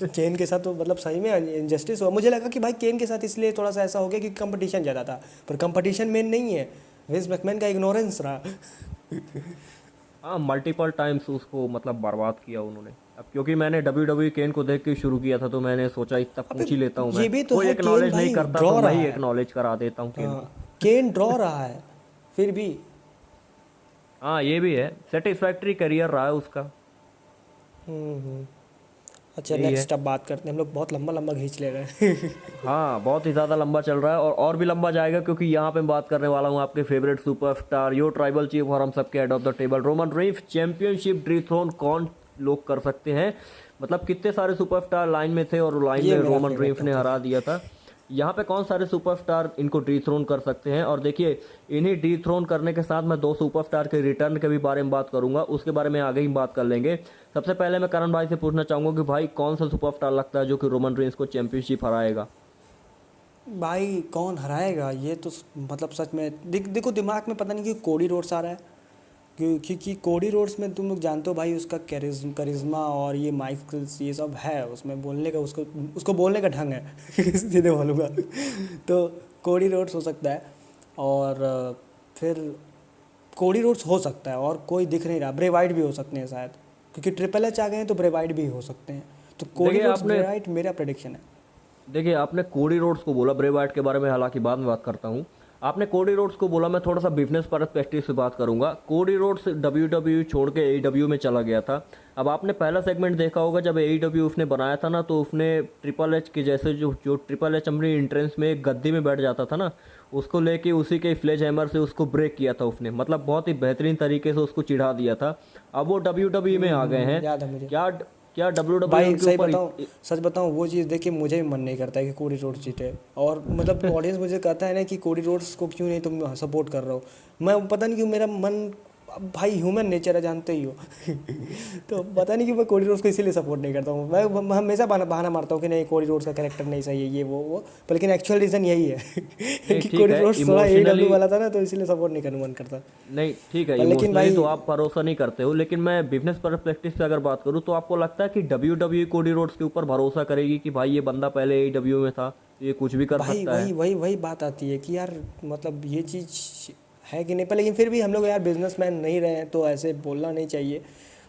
केन के साथ तो मतलब सही में इनजस्टिस हुआ। मुझे लगा कि भाई केन के साथ इसलिए थोड़ा सा ऐसा हो गया कि कंपटीशन ज़्यादा था, पर कंपटीशन मेन नहीं है, विंस मैकमैन का इग्नोरेंस रहा। हाँ, मल्टीपल टाइम्स उसको मतलब बर्बाद किया उन्होंने। अब क्योंकि मैंने डब्ल्यू डब्ल्यू केन को देख के शुरू किया था, तो मैंने सोचा इतना अबे पूछ ही लेता हूँ मैं। ये भी तो कोई है, केन एक्नॉलेज नहीं भाई करता ड्रॉ तो मैं रहा ही है। एक्नॉलेज करा देता हूँ केन को। हाँ, केन ड्रॉ रहा है फिर भी। हाँ, ये भी है, सेटिस्फैक्ट्री करियर रहा है उसका। हम्म। अच्छा, यही है। नेक्स्ट अब बात करते हैं, हम लोग बहुत लंबा लंबा खींच ले रहे हैं। हाँ, बहुत ही ज़्यादा लंबा चल रहा है, और भी लंबा जाएगा, क्योंकि यहाँ पे मैं बात करने वाला हूँ आपके फेवरेट सुपरस्टार, यो ट्राइबल चीफ और हम सबके head of the table Roman Reigns. Championship dethrone कौन लोग कर सकते हैं? मतलब कितने सारे सुपरस्टार लाइन में थे और लाइन ये में मेरा रोमन फेवरेट रेंस ने टॉपिक। हरा दिया था। यहाँ पे कौन सारे सुपरस्टार इनको डिथ्रोन कर सकते हैं? और देखिए, इन्हीं डिथ्रोन करने के साथ मैं दो सुपरस्टार के रिटर्न के भी बारे में बात करूंगा, उसके बारे में आगे ही बात कर लेंगे। सबसे पहले मैं करण भाई से पूछना चाहूंगा कि भाई कौन सा सुपरस्टार लगता है जो कि रोमन रेंस को चैंपियनशिप हराएगा? भाई कौन हराएगा ये तो मतलब सच में देखो दिमाग में पता नहीं क्यों कोडी रोड्स आ रहा है। क्योंकि कोडी रोड्स में तुम लोग जानते हो भाई उसका करिश्मा और ये माइकल्स ये सब है उसमें, बोलने का उसको उसको बोलने का ढंग है सीधे बोलूँगा। तो कोडी रोड्स हो सकता है, और फिर कोडी रोड्स हो सकता है, और कोई दिख नहीं रहा। ब्रे वाइट भी हो सकते हैं शायद, क्योंकि ट्रिपल एच आ गए हैं तो ब्रे वाइट भी हो सकते हैं। तो कोडी देखिए रोड्स आपने ब्रे वाइट मेरा प्रेडिक्शन है। देखिए आपने कोडी रोड्स को बोला, ब्रे वाइट के बारे में हालांकि बाद में बात करता हूँ। आपने कोडी रोड्स को बोला, मैं थोड़ा सा बिजनेस पर्सपेक्टिव से बात करूंगा। कोडी रोड्स डब्ल्यू डब्ल्यू छोड़ के AEW में चला गया था। अब आपने पहला सेगमेंट देखा होगा, जब AEW उसने बनाया था ना, तो उसने ट्रिपल एच के जैसे जो जो ट्रिपल एच अपनी एंट्रेंस में एक गद्दी में बैठ जाता था ना, उसको लेके उसी के फ्लेज हैमर से उसको ब्रेक किया था उसने। मतलब बहुत ही बेहतरीन तरीके से उसको चिढ़ा दिया था। अब वो WWE में आ गए हैं। याद है मुझे। क्या क्या WWE भाई उनके सही ऊपर बताऊं, सच बताऊं, वो चीज़ देख के मुझे भी मन नहीं करता है कि कोडी रोड्स जीते। और मतलब ऑडियंस मुझे कहता है ना कि कोडी रोड्स को क्यों नहीं तुम सपोर्ट कर रहे हो। मैं पता नहीं क्यों मेरा मन, अब भाई ह्यूमन नेचर है जानते ही हो। तो पता नहीं क्यों मैं कोडी रोड्स को इसीलिए सपोर्ट नहीं करता हूँ। मैं हमेशा बहाना मारता हूँ कि नहीं कोडी रोड्स का कैरेक्टर नहीं सही है ये वो, पर लेकिन एक्चुअल रीज़न यही है नहीं, कि ठीक कोडी है, रोड्स थोड़ा इमोशनली AEW वाला था ना, तो इसीलिए सपोर्ट नहीं करने मन करता। नहीं, ठीक है, पर लेकिन इमोशनली भाई तो आप भरोसा नहीं करते हो, लेकिन मैं बिजनेस पर्सपेक्टिव से अगर बात करूं, तो आपको लगता है कि WWE कोडी रोड्स के ऊपर भरोसा करेगी कि भाई ये बंदा पहले AEW में था, तो ये कुछ भी कर भाई सकता है? वही बात आती है कि यार मतलब ये चीज़ है कि नहीं, पर लेकिन फिर भी हम लोग यार बिजनेसमैन नहीं रहे हैं तो ऐसे बोलना नहीं चाहिए।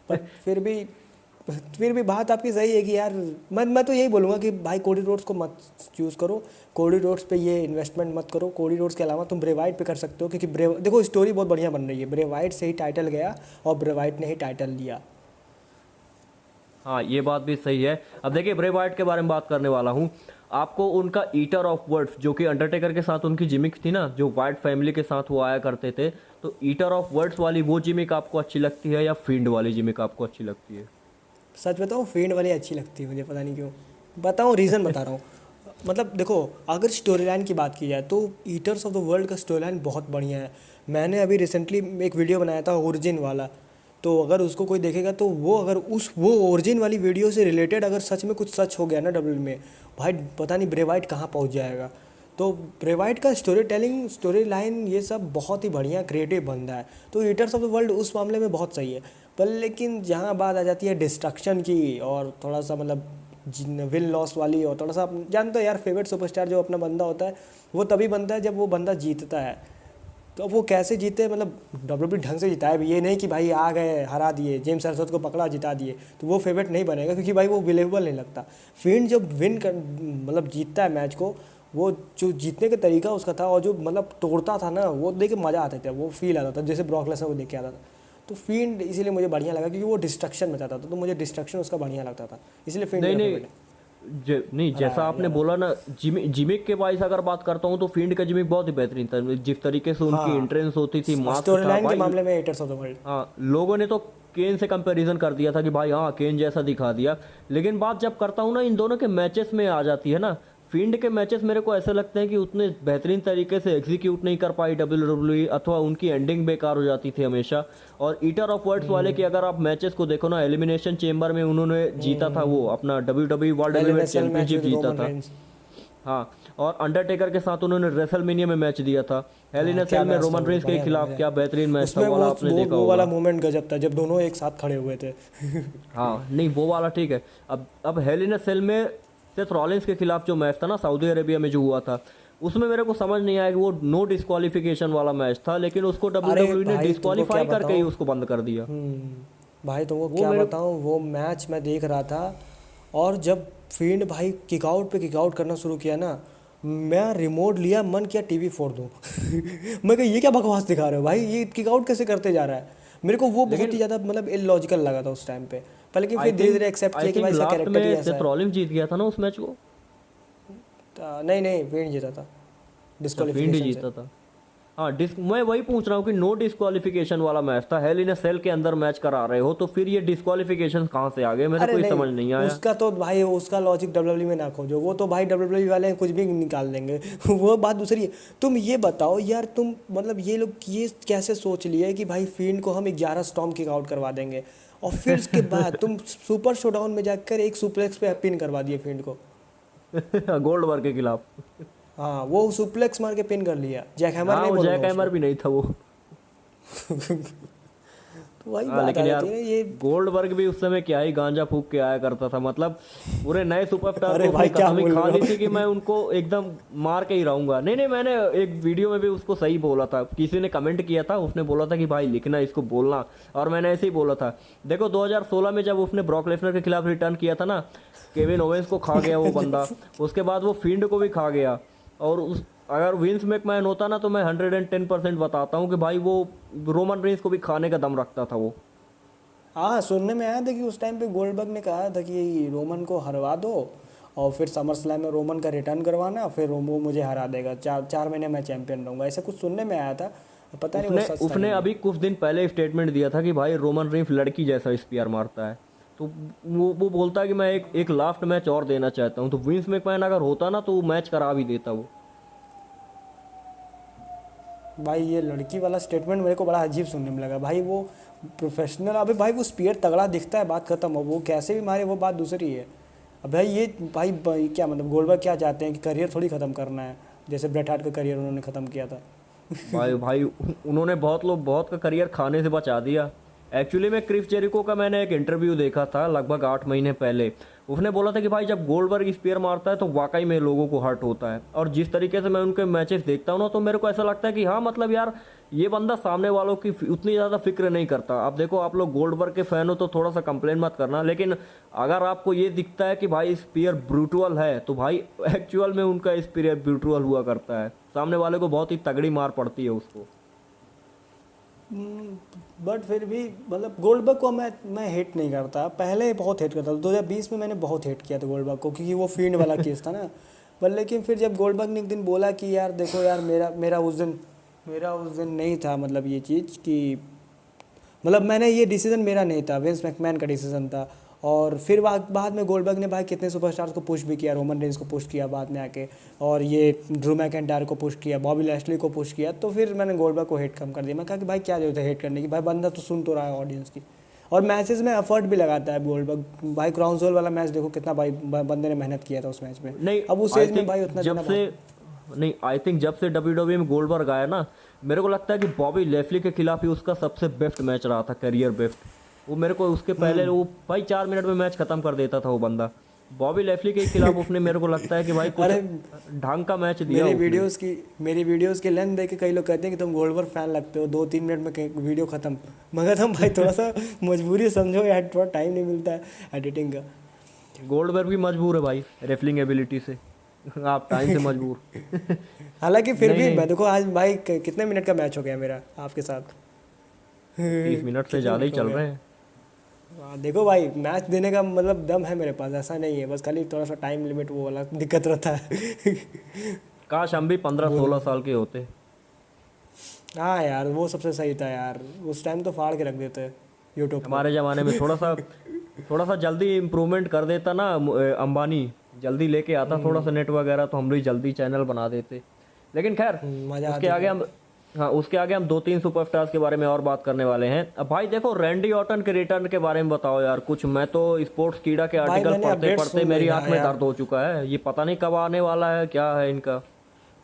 पर फिर भी बात आपकी सही है कि यार मैं तो यही बोलूँगा कि भाई कोडी रोड्स को मत चूज़ करो, कोडी रोड्स पे ये इन्वेस्टमेंट मत करो। कोडी रोड्स के अलावा तुम ब्रे वाइट पे कर सकते हो, क्योंकि देखो स्टोरी बहुत बढ़िया बन रही है। ब्रे वाइट से ही टाइटल गया और ब्रे वाइट ने ही टाइटल लिया। हाँ, ये बात भी सही है। अब देखिए, ब्रे वाइट के बारे में बात करने वाला हूँ। आपको उनका ईटर ऑफ वर्ड्स, जो कि अंडरटेकर के साथ उनकी जिमिक थी ना, जो वाइट फैमिली के साथ वो आया करते थे, तो ईटर ऑफ वर्ड्स वाली वो जिमिक आपको अच्छी लगती है या फील्ड वाली जिमिक आपको अच्छी लगती है? सच बताऊँ फील्ड वाली अच्छी लगती है मुझे, पता नहीं क्यों। बताऊँ रीज़न बता रहा हूँ। मतलब देखो, अगर स्टोरी लाइन की बात की जाए तो ईटर्स ऑफ द वर्ल्ड का स्टोरी लाइन बहुत बढ़िया है। मैंने अभी रिसेंटली एक वीडियो बनाया था ओरिजिन वाला, तो अगर उसको कोई देखेगा तो वो अगर वो ओरिजिन वाली वीडियो से रिलेटेड अगर सच में कुछ सच हो गया ना डब्ल्यू में, भाई पता नहीं ब्रे वाइट कहाँ पहुँच जाएगा। तो ब्रे वाइट का स्टोरी टेलिंग, स्टोरी लाइन, ये सब बहुत ही बढ़िया क्रिएटिव बंदा है। तो ईटर्स ऑफ द वर्ल्ड उस मामले में बहुत सही है। पर लेकिन जहाँ बात आ जाती है डिस्ट्रक्शन की, और थोड़ा सा मतलब विन लॉस वाली, और थोड़ा सा आप जानते हो यार, फेवरेट सुपरस्टार जो अपना बंदा होता है वो तभी बनता है जब वो बंदा जीतता है। तो अब वो कैसे जीते, मतलब डब्ल्यूडब्ल्यू ढंग से जिताए भी, ये नहीं कि भाई आ गए हरा दिए, जेम्स एल्सवर्थ को पकड़ा जिता दिए, तो वो फेवरेट नहीं बनेगा, क्योंकि भाई वो बिलीवेबल नहीं लगता। फिन जब विन कर मतलब जीतता है मैच को, वो जो जीतने का तरीका उसका था और जो मतलब तोड़ता था ना, वो देख के मज़ा आता था, वो फील आता था जैसे ब्रॉक लेसनर को देख के आता था। तो फील्ड इसीलिए मुझे बढ़िया लगा क्योंकि वो डिस्ट्रक्शन में जाता था, तो मुझे डिस्ट्रक्शन उसका बढ़िया लगता था, इसलिए फील्ड नहीं मेरा नहीं, फेवरेट है। नहीं, जैसा आपने बोला ना, जिमिक के वाइज अगर बात करता हूँ तो फील्ड का जिमिक बहुत ही बेहतरीन था। जिस तरीके से उनकी एंट्रेंस होती थी, मास्क स्टोरी था लाइन के भाई। मामले में ईटर्स ऑफ द वर्ल्ड। हाँ, लोगों ने तो केन से कंपैरिजन कर दिया था कि भाई हाँ केन जैसा दिखा दिया, लेकिन बात जब करता हूँ ना इन दोनों के मैचेस में आ जाती है ना, फील्ड के मैचेस मेरे को ऐसे लगते हैं कि उतने बेहतरीन तरीके से एग्जीक्यूट नहीं कर पाई WWE, अथवा उनकी एंडिंग बेकार हो जाती थी हमेशा। और ईटर ऑफ वर्ड्स वाले की अगर आप मैचेस को देखो ना, एलिमिनेशन चेम्बर में उन्होंने जीता था वो अपना WWE world L N heavyweight S L match championship with जीता रोमन था। रेंस। हाँ, और अंडरटेकर के साथ उन्होंने रेसलमेनिया में मैच दिया था। हेल इन अ क्या सेल में मैच था रोमन वो, रेंस के बढ़िया था खिलाफ बढ़िया। क्या बेहतरीन मैच था, उसमें वो वाला आपने देखा वो वाला होगा। मोमेंट गजब था जब दोनों एक साथ खड़े हुए थे। हाँ नहीं, वो वाला ठीक है। अब हेल इन अ सेल में सेथ रॉलिंस के खिलाफ जो मैच था ना सऊदी अरेबिया में जो हुआ था, उसमें मेरे को समझ नहीं आया कि वो नो डिस्क्वालिफिकेशन वाला मैच था, लेकिन उसको अरे WWE ने भाई तुमको क्या डिस्क्वालीफाई करके ही बताऊं। उसको बंद कर दिया। भाई तुमको वो क्या मेरे बताऊं, वो मैच मैं देख रहा था और जब फील्ड भाई किकआउट पे किकआउट करना शुरू किया ना, मैं रिमोट लिया, मन किया टीवी फोड़ दूं। मैं कहा ये क्या बकवास दिखा रहे हो भाई, ये किकआउट कैसे करते जा रहा है। मेरे को वो बहुत ही ज़्यादा मतलब इलॉजिकल लगा था उस टाइम पे, पर लेकिन फिर धीरे धीरे एक्सेप्ट आई किया कि थिंक भाई इसका लास्ट कैरेक्टर ही में ऐसा सेथ है। रॉलिंस जीत गया था ना उस मैच को। नहीं नहीं, फील्ड जीता था अच्छा, फील्ड ही डिस्क्वालिफिकेशन से। जीता था। हाँ, मैं वही पूछ रहा हूँ कि नो डिस्क्वालिफिकेशन वाला मैच था, हेल इन अ सेल के अंदर मैच करा रहे हो, तो फिर ये डिस्क्वालिफिकेशन कहाँ से आ गए, मेरे अरे को ही नहीं, समझ नहीं आया। उसका तो भाई उसका लॉजिक डब्ल्यूडब्ल्यू में ना खोजो, वो तो भाई डब्ल्यूडब्ल्यू वाले कुछ भी निकाल देंगे। वो बात दूसरी है। तुम ये बताओ यार, तुम मतलब ये लोग ये कैसे सोच लिए कि भाई फील्ड को हम 11 स्टॉम किक आउट करवा देंगे, और फिर उसके बाद तुम सुपर शोडाउन में जाकर एक सुप्लेक्स पे पिन करवा दिए फील्ड को। गोल्डबर्ग के खिलाफ। हाँ, वो सुप्लेक्स मार के पिन कर लिया, जैक हैमर हाँ, नहीं वो जैक बोलूंगा हैमर उसको। भी नहीं था वो। तो वही हाँ, बात आ लेकिन यार जाती है ना ये। गोल्डबर्ग भी उस समय क्या ही गांजा फूक के आया करता था, मतलब पूरे नए सुपरस्टार अरे को भाई उसने क्या कसम ही बोल खा रहे ली हो। थी कि मैं उनको एकदम मार के ही रहूंगा। नहीं नहीं, मैंने एक वीडियो में भी उसको सही बोला था, किसी ने कमेंट किया था, उसने बोला था कि भाई लिखना इसको बोलना, और मैंने ऐसे ही बोला था। देखो 2016 में जब उसने ब्रॉक लेसनर के खिलाफ रिटर्न किया था ना, केविन ओवेंस को खा गया वो बंदा, उसके बाद वो फील्ड को भी खा गया। और उस अगर विंस मैकमैन होता ना, तो मैं 110% बताता हूँ कि भाई वो रोमन रेंस को भी खाने का दम रखता था वो। हाँ, सुनने में आया था कि उस टाइम पे गोल्डबर्ग ने कहा था कि रोमन को हरवा दो और फिर समर स्लैम में रोमन का रिटर्न करवाना, फिर वो मुझे हरा देगा, 4 महीने मैं चैंपियन रहूंगा, ऐसा कुछ सुनने में आया था। पता नहीं वो उसने सच था कि उसने नहीं। अभी कुछ दिन पहले स्टेटमेंट दिया था कि भाई रोमन रेंस लड़की जैसा स्पीयर मारता है, तो वो बोलता है कि मैं एक लास्ट मैच और देना चाहता हूँ। तो विंस मैकमैन अगर होता ना, तो वो मैच करा भी देता वो। भाई ये लड़की वाला स्टेटमेंट मेरे को बड़ा अजीब सुनने में लगा। भाई वो प्रोफेशनल, अबे भाई वो स्पीयर तगड़ा दिखता है, बात खत्म हो, वो कैसे भी मारे वो बात दूसरी है। अब भाई ये भाई क्या मतलब गोल्डबर्ग क्या चाहते हैं कि करियर थोड़ी ख़त्म करना है, जैसे ब्रेट हार्ट का करियर उन्होंने ख़त्म किया था। भाई भाई उन्होंने बहुत का करियर खाने से बचा दिया। एक्चुअली में क्रिस जेरिको का मैंने एक इंटरव्यू देखा था लगभग 8 महीने पहले। उसने बोला था कि भाई जब गोल्डबर्ग स्पीयर मारता है तो वाकई में लोगों को हर्ट होता है, और जिस तरीके से मैं उनके मैचेस देखता हूँ ना, तो मेरे को ऐसा लगता है कि हाँ मतलब यार ये बंदा सामने वालों की उतनी ज़्यादा फिक्र नहीं करता। अब देखो, आप लोग गोल्डबर्ग के फैन हो तो थोड़ा सा कंप्लेन मत करना, लेकिन अगर आपको ये दिखता है कि भाई स्पीयर ब्रूटुअल है, तो भाई एक्चुअल में उनका स्पीयर ब्रूटुअल हुआ करता है, सामने वाले को बहुत ही तगड़ी मार पड़ती है उसको। बट फिर भी मतलब गोल्डबर्ग को मैं हेट नहीं करता, पहले बहुत हेट करता था, 2020 में मैंने बहुत हेट किया था गोल्डबर्ग को, क्योंकि वो फील्ड वाला केस था ना। पर लेकिन फिर जब गोल्डबर्ग ने एक दिन बोला कि यार देखो यार मेरा उस दिन नहीं था, मतलब ये चीज़ कि मतलब मैंने ये डिसीजन मेरा नहीं था, विंस मैकमैन का डिसीजन था। और फिर बाद में गोल्डबर्ग ने भाई कितने सुपरस्टार्स को पुश भी किया, रोमन रेंस को पुश किया बाद में आके, और ये ड्रू मैकिंटायर को पुश किया, बॉबी लैशली को पुश किया। तो फिर मैंने गोल्डबर्ग को हेट कम कर दिया। मैं कहा कि भाई क्या जरूरत है हेट करने की, भाई बंदा तो सुन तो रहा है ऑडियंस की, और मैचेस में एफर्ट भी लगाता है गोल्डबर्ग। भाई क्राउन जोल वाला मैच देखो कितना भाई बंदे ने मेहनत किया था उस मैच में। नहीं, अब उस आई एज में थिंक भाई उतना जब से नहीं आई थिंक जब से WWE में गोल्डबर्ग आया ना, मेरे को लगता है कि बॉबी लेफ्ली के खिलाफ ही उसका सबसे बेस्ट मैच रहा था, करियर बेस्ट। वो मेरे को उसके पहले वो भाई 4 मिनट में मैच खत्म कर देता था वो बंदा। बॉबी लेफ्ली के खिलाफ उसने मेरे को लगता है कि भाई कुछ अरे ढंग का मैच दिया मेरी वीडियोस की लेंथ देख के कई लोग कहते हैं कि तुम गोल्डबर्ग फैन लगते हो, 2-3 मिनट में वीडियो खत्म। मगर तुम भाई थोड़ा सा मजबूरी समझो यार, थोड़ा टाइम नहीं मिलता है एडिटिंग का। गोल्डबर्ग भी मजबूर है भाई रेफलिंग एबिलिटी से। आप टाइम से मजबूर। हालांकि फिर नहीं भी नहीं, मैं देखो आज भाई कितने मिनट का मैच हो गया मेरा आपके साथ। 30 मिनट से कितने ज़्यादा ही मिनट हो चल गए? रहे हैं। हाँ, देखो भाई मैच देने का मतलब दम है मेरे पास, ऐसा नहीं है, बस खाली थोड़ा सा टाइम लिमिट वो वाला दिक्कत रहता है। काश हम भी 15-16 साल के होते। हाँ यार वो सबसे सही था यार, उस टाइम तो फाड़ के रख देते यूट्यूब पर। हमारे ज़माने में थोड़ा सा जल्दी इम्प्रूवमेंट कर देता ना अंबानी, जल्दी लेके आता थोड़ा सा नेट वगैरह तो हम भी जल्दी चैनल बना देते। लेकिन खैर मज़ा उसके आता आगे हम, हाँ उसके आगे हम 2-3 सुपरस्टार्स के बारे में और बात करने वाले हैं। अब भाई देखो रैंडी ऑर्टन के रिटर्न के बारे में बताओ यार कुछ। मैं तो स्पोर्ट्स कीड़ा के भाई आर्टिकल मैंने पढ़ते अपडेट पढ़ते सुन नहीं मेरी रहा आंख में यार। दर्द हो चुका है। ये पता नहीं कब आने वाला है, क्या है इनका।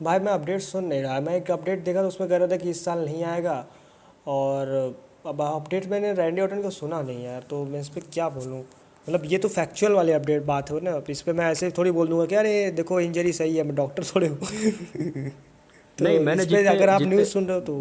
भाई मैं अपडेट सुन नहीं रहा। मैं एक अपडेट देखा तो उसमें कह रहा था कि इस साल नहीं आएगा। और अब अपडेट मैंने रैंडी ऑर्टन को सुना नहीं यार, तो मैं इस पर क्या बोलूँ। मतलब ये तो फैक्चुअल वाली अपडेट बात हो ना, अब इस पर मैं ऐसे थोड़ी बोल दूंगा कि अरे देखो इंजरी सही है, मैं डॉक्टर थोड़े हूँ। नहीं तो मैंने इस पर जितने अगर आप जितने न्यूज़ सुन रहे हो तो।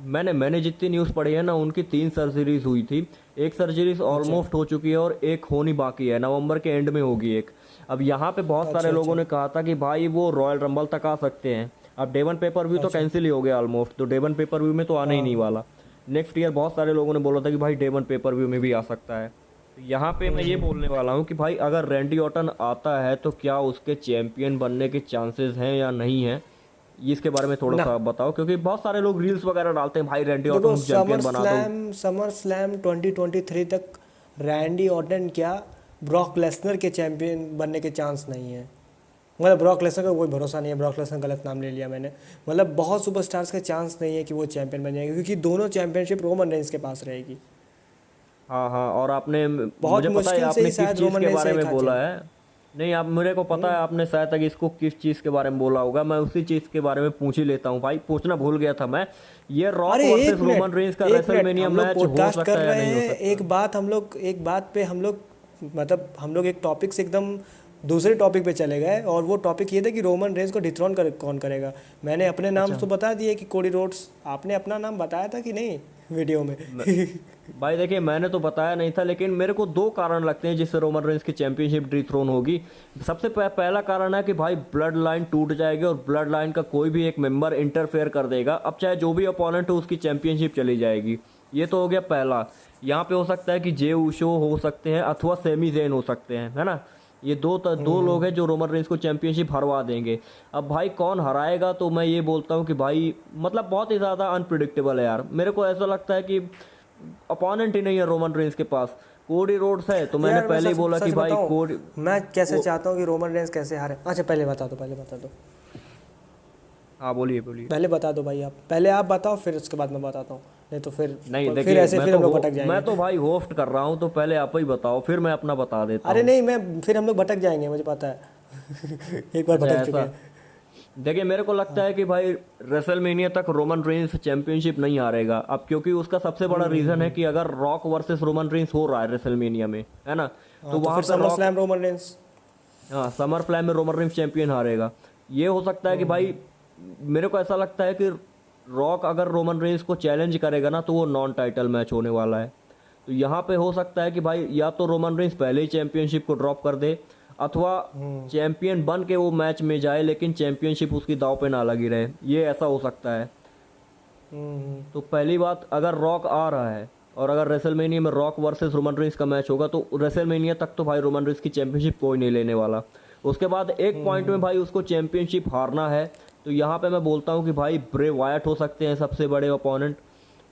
म- मैंने जितनी न्यूज़ पढ़ी है ना, उनकी 3 सर्जरीज हुई थी। एक सर्जरीज अच्छा ऑलमोस्ट हो चुकी है और एक होनी बाकी है, नवंबर के एंड में होगी एक। अब यहाँ पे बहुत सारे अच्छा लोगों अच्छा ने कहा था कि भाई वो रॉयल रंबल तक आ सकते हैं। अब डेवन पेपर व्यू तो अच्छा। कैंसिल ही हो गया ऑलमोस्ट, तो डेवन पेपर व्यू में तो आने ही नहीं हाँ। वाला। नेक्स्ट ईयर बहुत सारे लोगों ने बोला था कि भाई डेवन पेपर व्यू में भी आ सकता है। तो यहाँ पे मैं ये बोलने वाला हूँ कि भाई अगर रैंडी ऑर्टन आता है तो क्या उसके चैंपियन बनने के चांसेस हैं या नहीं है, ये इसके बारे में थोड़ा ना सा आप बताओ। क्योंकि बहुत सारे लोग रील्स वगैरह डालते हैं भाई रैंडी देखो, ऑर्टन को चैंपियन बना दो। समर स्लैम 2023 तक रैंडी ऑर्टन क्या, ब्रॉक लेसनर के चैंपियन बनने के चांस नहीं है। मतलब ब्रॉक लेसनर का कोई भरोसा नहीं है, ब्रॉक लेसनर गलत नाम ले लिया मैंने। मतलब बहुत सुपरस्टार्स के चांस नहीं है कि वो चैंपियन बन जाएंगे, क्योंकि दोनों चैंपियनशिप रोमन रेंस के पास रहेगी। हाँ हाँ, और आपने बहुत मुझे पता है मुश्किल से आपने ही किस शायद चीज़ रोमन के रेंस बारे एक में आध बोला चैंपियन। है। नहीं, आप मेरे को पता है आपने शायद तक इसको किस चीज़ के बारे में बोला होगा। मैं उसी चीज़ के बारे में पूछ ही लेता हूँ भाई, पूछना भूल गया था मैं। ये रॉक अरे वर्सेस एक मिनट, रोमन रेंस का एक मिनट, रेसलमेनिया हम लोग मैच हो पॉडकास्ट कर सकता है या रहे नहीं हो हैं। सकता। एक बात पे हम लोग, मतलब हम लोग एक टॉपिक से एकदम दूसरे टॉपिक पे चले गए, और वो टॉपिक ये था कि रोमन रेंस को डिथ्रोन कौन करेगा। मैंने अपने नाम अच्छा तो बता दिए कि कोडी रोड्स। आपने अपना नाम बताया था कि नहीं वीडियो में? मैं- भाई देखिए मैंने तो बताया नहीं था, लेकिन मेरे को 2 कारण लगते हैं जिससे रोमन रेंस की चैंपियनशिप डिथ्रोन होगी। सबसे पहला कारण है कि भाई ब्लड लाइन टूट जाएगी और ब्लड लाइन का कोई भी एक मेंबर इंटरफेयर कर देगा। अब चाहे जो भी अपोनेंट हो उसकी चैंपियनशिप चली जाएगी। ये तो हो गया पहला। यहाँ पे हो सकता है कि जे ऊशो हो सकते हैं अथवा सेमी जेन हो सकते हैं, है ना। ये दो लोग हैं जो रोमन रेंस को चैंपियनशिप हरवा देंगे। अब भाई कौन हराएगा, तो मैं ये बोलता हूँ कि भाई मतलब बहुत ही ज़्यादा अनप्रिडिक्टेबल है यार। मेरे को ऐसा लगता है कि अपोनेंट ही नहीं है रोमन रेंस के पास। कोडी रोड्स है तो मैंने यार मैं पहले ही सच बोला कि सच भाई बताऊं, कोडी मैं कैसे वो। चाहता हूँ कि रोमन रेंस कैसे हारे। अच्छा पहले बता दो, पहले बता दो, हाँ बोलिए बोलिए। पहले बता दो भाई। आप पहले आप बताओ, फिर उसके बाद मैं बताता हूँ। नहीं तो नहीं फिर देखिए, ऐसे फिर हम लोग भटक जाएंगे। मैं तो भाई होस्ट कर रहा हूँ, तो पहले आप ही बताओ फिर मैं अपना बता देता अरे हूँ। नहीं, मैं फिर हम लोग भटक जाएंगे, मुझे पता है। एक बार अच्छा भटक चुके ऐसा। हैं। देखिए मेरे को लगता है कि भाई रेसलमेनिया तक रोमन रेंस चैंपियनशिप नहीं हारेगा। अब क्योंकि उसका सबसे बड़ा रीजन है कि अगर रॉक वर्सेस रोमन रेंस हो रहा है रेसलमेनिया में, है ना, तो हाँ, तो वहां फिर पे summer rock, slam Roman Reigns. हाँ समर फ्लैम में रोमन रेंस चैंपियन हारेगा। ये हो सकता है कि भाई, मेरे को ऐसा लगता है कि रॉक अगर रोमन रेंस को चैलेंज करेगा ना तो वो नॉन टाइटल मैच होने वाला है। तो यहाँ पे हो सकता है कि भाई या तो रोमन रेंस पहले ही चैंपियनशिप को ड्रॉप कर दे, अथवा चैंपियन बन के वो मैच में जाए लेकिन चैंपियनशिप उसकी दाव पे ना लगी रहे। ये ऐसा हो सकता है। तो पहली बात, अगर रॉक आ रहा है और अगर रेसलमेनिया में रॉक वर्सेस रोमन रेंस का मैच होगा तो रेसलमेनिया तक तो भाई रोमन रेंस की चैंपियनशिप कोई नहीं लेने वाला। उसके बाद एक पॉइंट में भाई उसको चैंपियनशिप हारना है, तो यहाँ पे मैं बोलता हूँ कि भाई ब्रे वायट हो सकते हैं सबसे बड़े ओपोनेंट,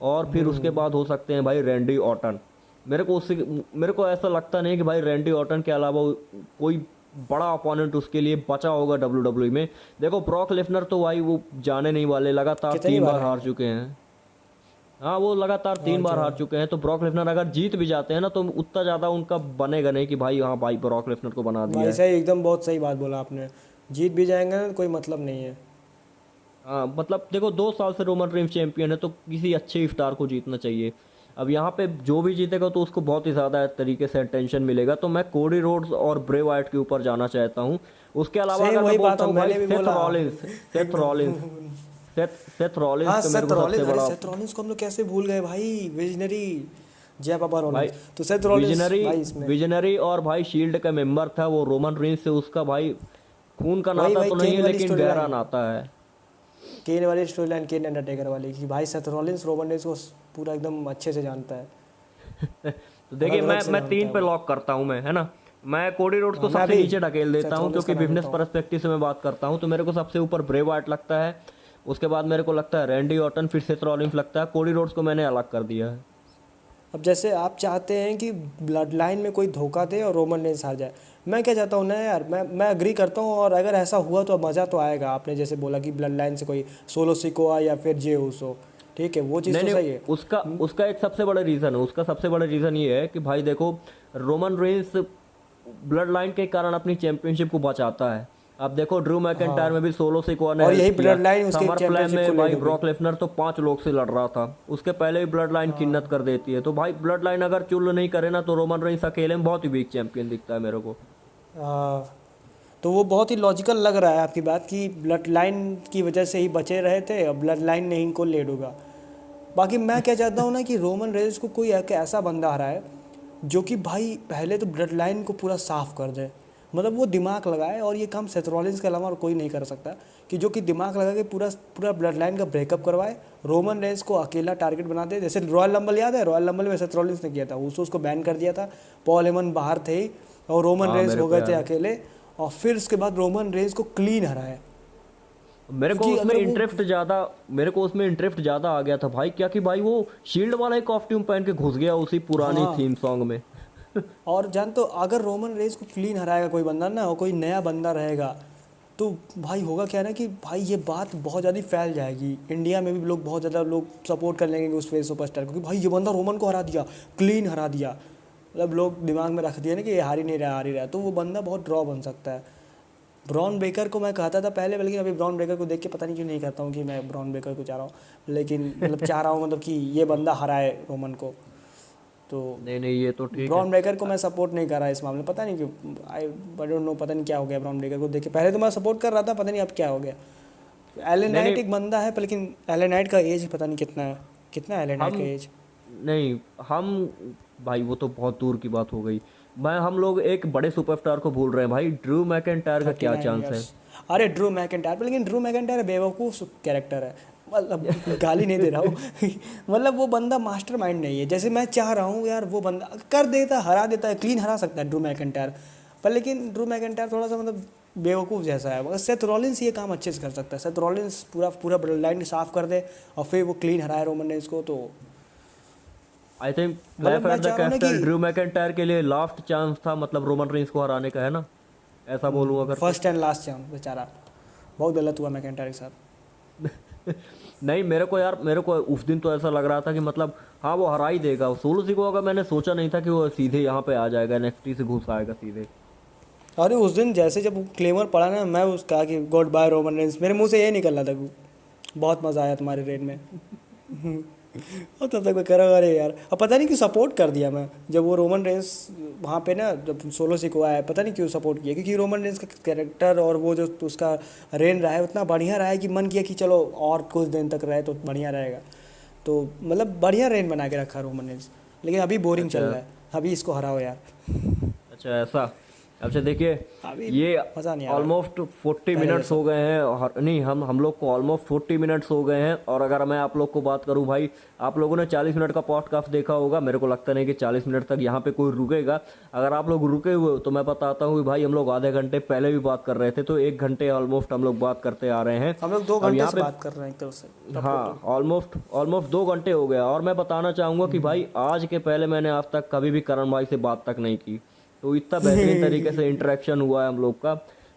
और फिर उसके बाद हो सकते हैं भाई रैंडी ऑर्टन। मेरे को ऐसा लगता नहीं कि भाई रैंडी ऑर्टन के अलावा कोई बड़ा ओपोनेंट उसके लिए बचा होगा डब्ल्यूडब्ल्यूई में। देखो ब्रॉक लेसनर तो भाई वो जाने नहीं वाले, लगातार कितनी 3 बार बार हार आएंगे? चुके हैं। हाँ वो लगातार 3 बार हार चुके हैं, तो ब्रॉक लेसनर अगर जीत भी जाते हैं ना तो उतना ज़्यादा उनका बनेगा नहीं कि भाई हाँ भाई ब्रॉक लेसनर को बना दिया भाई है। सही, एकदम बहुत सही बात बोला आपने। जीत भी जाएंगे ना तो कोई मतलब नहीं है। हाँ मतलब देखो 2 साल से रोमन रेंस चैंपियन है, तो किसी अच्छे स्टार को जीतना चाहिए। अब यहाँ पे जो भी जीतेगा तो उसको बहुत ही ज़्यादा तरीके से अटेंशन मिलेगा। तो मैं कोडी रोड्स और ब्रे वाइट के ऊपर जाना चाहता हूँ। उसके अलावा सेम अगर मैं वही बात बोलता हूँ भाई मैंने भी सेथ बोला। Rollins, Seth Rollins, Seth Rollins हाँ तो मेरे सेथ को रॉलिंस, सबसे अरे बड़ा सेथ रॉलिंस को हम लोग कैसे भूल गए भाई, विजनरी जय बाबा भाई, रॉलिंस। तो सेथ रॉलिंस विजनरी, भाई इसमें विजनरी और भाई शील्ड का मेंबर था वो। रोमन रेंस से उसका भाई खून का वही नाता वही तो नहीं केन है वाली लेकिन स्टोरी गहरा लाइन, नाता है। केन वाली स्टोरी लाइन, केन अंडरटेकर वाली, कि भाई सेथ रॉलिंस रोमन रेंस को पूरा एकदम अच्छे से जानता है। तो देखिए अलग अलग से मैं जानता 3 है पे वो। लॉक करता हूँ मैं, है ना। मैं कोडी रोड्स को हाँ, मैं सबसे भी नीचे ढकेल देता सेथ हूँ रॉलिंस क्योंकि का नाम बिजनेस लेता हूँ। पर्सपेक्टिव से मैं बात करता हूँ, तो मेरे को सबसे ऊपर ब्रे वाइट लगता है। उसके बाद मेरे को लगता है रैंडी ऑर्टन, फिर सेथ रॉलिंस लगता है। कोडी रोड्स को मैंने अलग कर दिया है। अब जैसे आप चाहते हैं कि ब्लड लाइन में कोई धोखा दे और रोमन रेंस हार जाए, मैं क्या चाहता हूँ ना यार, मैं अग्री करता हूँ, और अगर ऐसा हुआ तो मज़ा तो आएगा। आपने जैसे बोला कि ब्लड लाइन से कोई सोलो सिकोआ या फिर जे उसो, ठीक है, वो चीज़ नहीं तो नहीं, सही है। उसका उसका एक सबसे बड़ा रीज़न है, उसका सबसे बड़ा रीज़न ये है कि भाई देखो, रोमन रेंस ब्लड लाइन के कारण अपनी चैंपियनशिप को बचाता है। अब देखो ड्रू मैकिंटायर में हाँ, भी सोलो सिकोआ ने और हेल्प यही किया। ब्लड लाइन उसके समर स्लैम चैंपियनशिप को में ले भाई डूबी। ब्रॉक लेसनर तो 5 लोग से लड़ रहा था, उसके पहले भी ब्लड लाइन किन्नत हाँ। कर देती है। तो भाई ब्लड लाइन अगर चुल नहीं करे ना, तो रोमन रेंस अकेले में बहुत ही वीक चैंपियन दिखता है मेरे को। हाँ, तो वो बहुत ही लॉजिकल लग रहा है आपकी बात कि ब्लड लाइन की वजह से ही बचे रहे थे, और ब्लड लाइन ने इनको ले डूबा। बाकी मैं क्या चाहता हूँ ना कि रोमन रेंस को कोई ऐसा बंदा हराए जो कि भाई पहले तो ब्लड लाइन को पूरा साफ कर दे, मतलब वो दिमाग लगाए, और ये काम सेथ रॉलिंस के अलावा और कोई नहीं कर सकता, कि जो कि दिमाग लगा के पूरा पूरा ब्लड लाइन का ब्रेकअप करवाए, रोमन रेंस को अकेला टारगेट बना दे। जैसे रॉयल लंबल याद है, रॉयल लंबल में सेथ रॉलिंस ने किया था, उसको बैन कर दिया था, पॉल हेमन बाहर थे ही, और रोमन हाँ रेंस मेरे हो को गए थे याद है। अकेले, और फिर उसके बाद रोमन रेंस को क्लीन हराया। मेरे को क्योंकि उसमें अगर वो, इंटरेस्ट ज़्यादा मेरे को उसमें इंटरेस्ट ज़्यादा आ गया था भाई, क्या कि भाई वो शील्ड वाला एक कॉस्ट्यूम पहन के घुस गया उसी पुरानी हाँ, थीम सॉन्ग में। और जान तो अगर रोमन रेंस को क्लीन हराएगा कोई बंदा ना, और कोई नया बंदा रहेगा, तो भाई होगा क्या ना कि भाई ये बात बहुत ज़्यादा फैल जाएगी इंडिया में भी, लोग बहुत ज़्यादा लोग सपोर्ट कर लेंगे उस फेस सुपरस्टार को कि भाई ये बंदा रोमन को हरा दिया, क्लीन हरा दिया। मतलब लोग दिमाग में रख दिया ना कि ये हार ही नहीं रहा, हार ही रहा, तो वो बंदा बहुत ड्रॉ बन सकता है। ब्रॉन ब्रेकर को मैं कहता था पहले, लेकिन अभी ब्रॉन ब्रेकर को देख के पता नहीं क्यों नहीं कहता हूँ कि मैं ब्रॉन ब्रेकर को चाह रहा हूँ, लेकिन मतलब चाह रहा हूँ मतलब कि ये बंदा हराए रोमन को। तो नहीं नहीं, ये तो ठीक है। ब्रॉन ब्रेकर को मैं सपोर्ट नहीं कर रहा इस मामले में, पता नहीं क्यों, आई डोंट नो, पता नहीं क्या हो गया ब्रॉन ब्रेकर को देख के। पहले तो मैं सपोर्ट कर रहा था, पता नहीं अब क्या हो गया। एलन नहीं नाइट नहीं, एक बंदा है, पर लेकिन एलन नाइट का एज पता नहीं कितना है, कितना है एलन नाइट का हम एज। नहीं हम भाई वो तो बहुत दूर की बात हो गई। हम लोग एक बड़े सुपरस्टार को भूल रहे हैं भाई, ड्रू मैकिंटायर का थर्टी क्या नाइन चांस है? ईयर्स अरे ड्रू मैकिंटायर, पर लेकिन ड्रू मैकिंटायर बेवकूफ़ कैरेक्टर है, मतलब गाली नहीं दे रहा हूँ मतलब वो बंदा मास्टर माइंड नहीं है, जैसे मैं चाह रहा हूँ यार वो बंदा कर देता, हरा देता है, क्लीन हरा सकता है ड्रू मैकिंटायर, पर लेकिन ड्रू मैकिंटायर थोड़ा सा मतलब बेवकूफ़ जैसा है। मगर सेथ रॉलिंस ये काम अच्छे से कर सकता है, सेथ रॉलिंस पूरा पूरा ब्लड लाइन साफ कर दे, और फिर वो क्लीन हराए रोमन रेंस को। तो आई थिंक मतलब क्लैफ मैं एट द चाह रहा हूँ ना कैस्टल ड्रू कि मैकिंटायर के लिए लास्ट चांस था, मतलब रोमन रेंस को हराने का, है ना? ऐसा बोलूँ अगर तो। फर्स्ट एंड लास्ट चांस, बेचारा बहुत गलत हुआ मैकिंटायर के साथ। नहीं मेरे को यार, मेरे को उस दिन तो ऐसा लग रहा था कि मतलब हाँ वो हरा ही देगा सोलो सिकोआ का। मैंने सोचा नहीं था कि वो सीधे यहाँ पे आ जाएगा, एनएक्सटी से घुस आएगा सीधे। अरे उस दिन जैसे जब क्लेमर पड़ा ना, मैं उसका कि गॉड बाय रोमन रेंस, मेरे मुंह से ये निकल रहा था कि बहुत मज़ा आया तुम्हारे रेन में और तब तक मैं कर रहा, अरे यार, अब पता नहीं क्यों सपोर्ट कर दिया मैं जब वो रोमन रेंस वहाँ पे ना, जब सोलो सिको आया, पता नहीं क्यों सपोर्ट किया, क्योंकि रोमन रेंस का कैरेक्टर और वो जो उसका रेन रहा है उतना बढ़िया रहा है कि मन किया कि चलो और कुछ दिन तक रहे तो बढ़िया रहेगा। तो मतलब बढ़िया रेन बना के रखा रोमन रेंस, लेकिन अभी बोरिंग चल अच्छा रहा है, अभी इसको हराओ यार, अच्छा ऐसा। अच्छा देखिए, अभी ये मज़ा नहीं आ रहा ऑलमोस्ट 40 पहले मिनट्स जैसा। हो गए हैं, और नहीं हम लोग को ऑलमोस्ट 40 मिनट्स हो गए हैं। और अगर मैं आप लोग को बात करूं भाई, आप लोगों ने 40 मिनट का पॉडकास्ट देखा होगा, मेरे को लगता नहीं कि 40 मिनट तक यहाँ पे कोई रुकेगा। अगर आप लोग रुके हुए हो तो मैं बताता हूँ कि भाई हम लोग आधे घंटे पहले भी बात कर रहे थे, तो 1 घंटे ऑलमोस्ट हम लोग बात करते आ रहे हैं। हम लोग 2 अब घंटे यहाँ से पे बात कर रहे हैं एक तरफ से। हाँ ऑलमोस्ट ऑलमोस्ट 2 घंटे हो गया। और मैं बताना चाहूँगा कि भाई आज के पहले मैंने आज तक कभी भी करण भाई से बात तक नहीं की, तो इतना बेहतरीन तरीके से इंटरेक्शन हुआ है हम लोग का।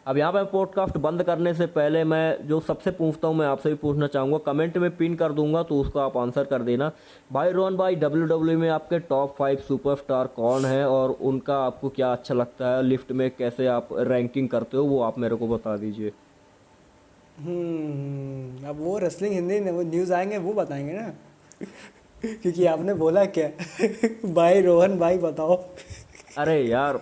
अब यहाँ पे पॉडकास्ट बंद करने से पहले मैं जो सबसे पूछता हूँ, मैं आपसे भी पूछना चाहूँगा, कमेंट में पिन कर दूंगा तो उसका आप आंसर कर देना। भाई रोहन भाई, WWE में आपके टॉप 5 सुपरस्टार कौन है और उनका आपको क्या अच्छा लगता है, लिफ्ट में कैसे आप रैंकिंग करते हो, वो आप मेरे को बता दीजिए। अब वो रेसलिंग हिंदी में वो न्यूज़ आएंगे वो बताएंगे ना क्योंकि आपने बोला क्या भाई रोहन भाई बताओ अरे यार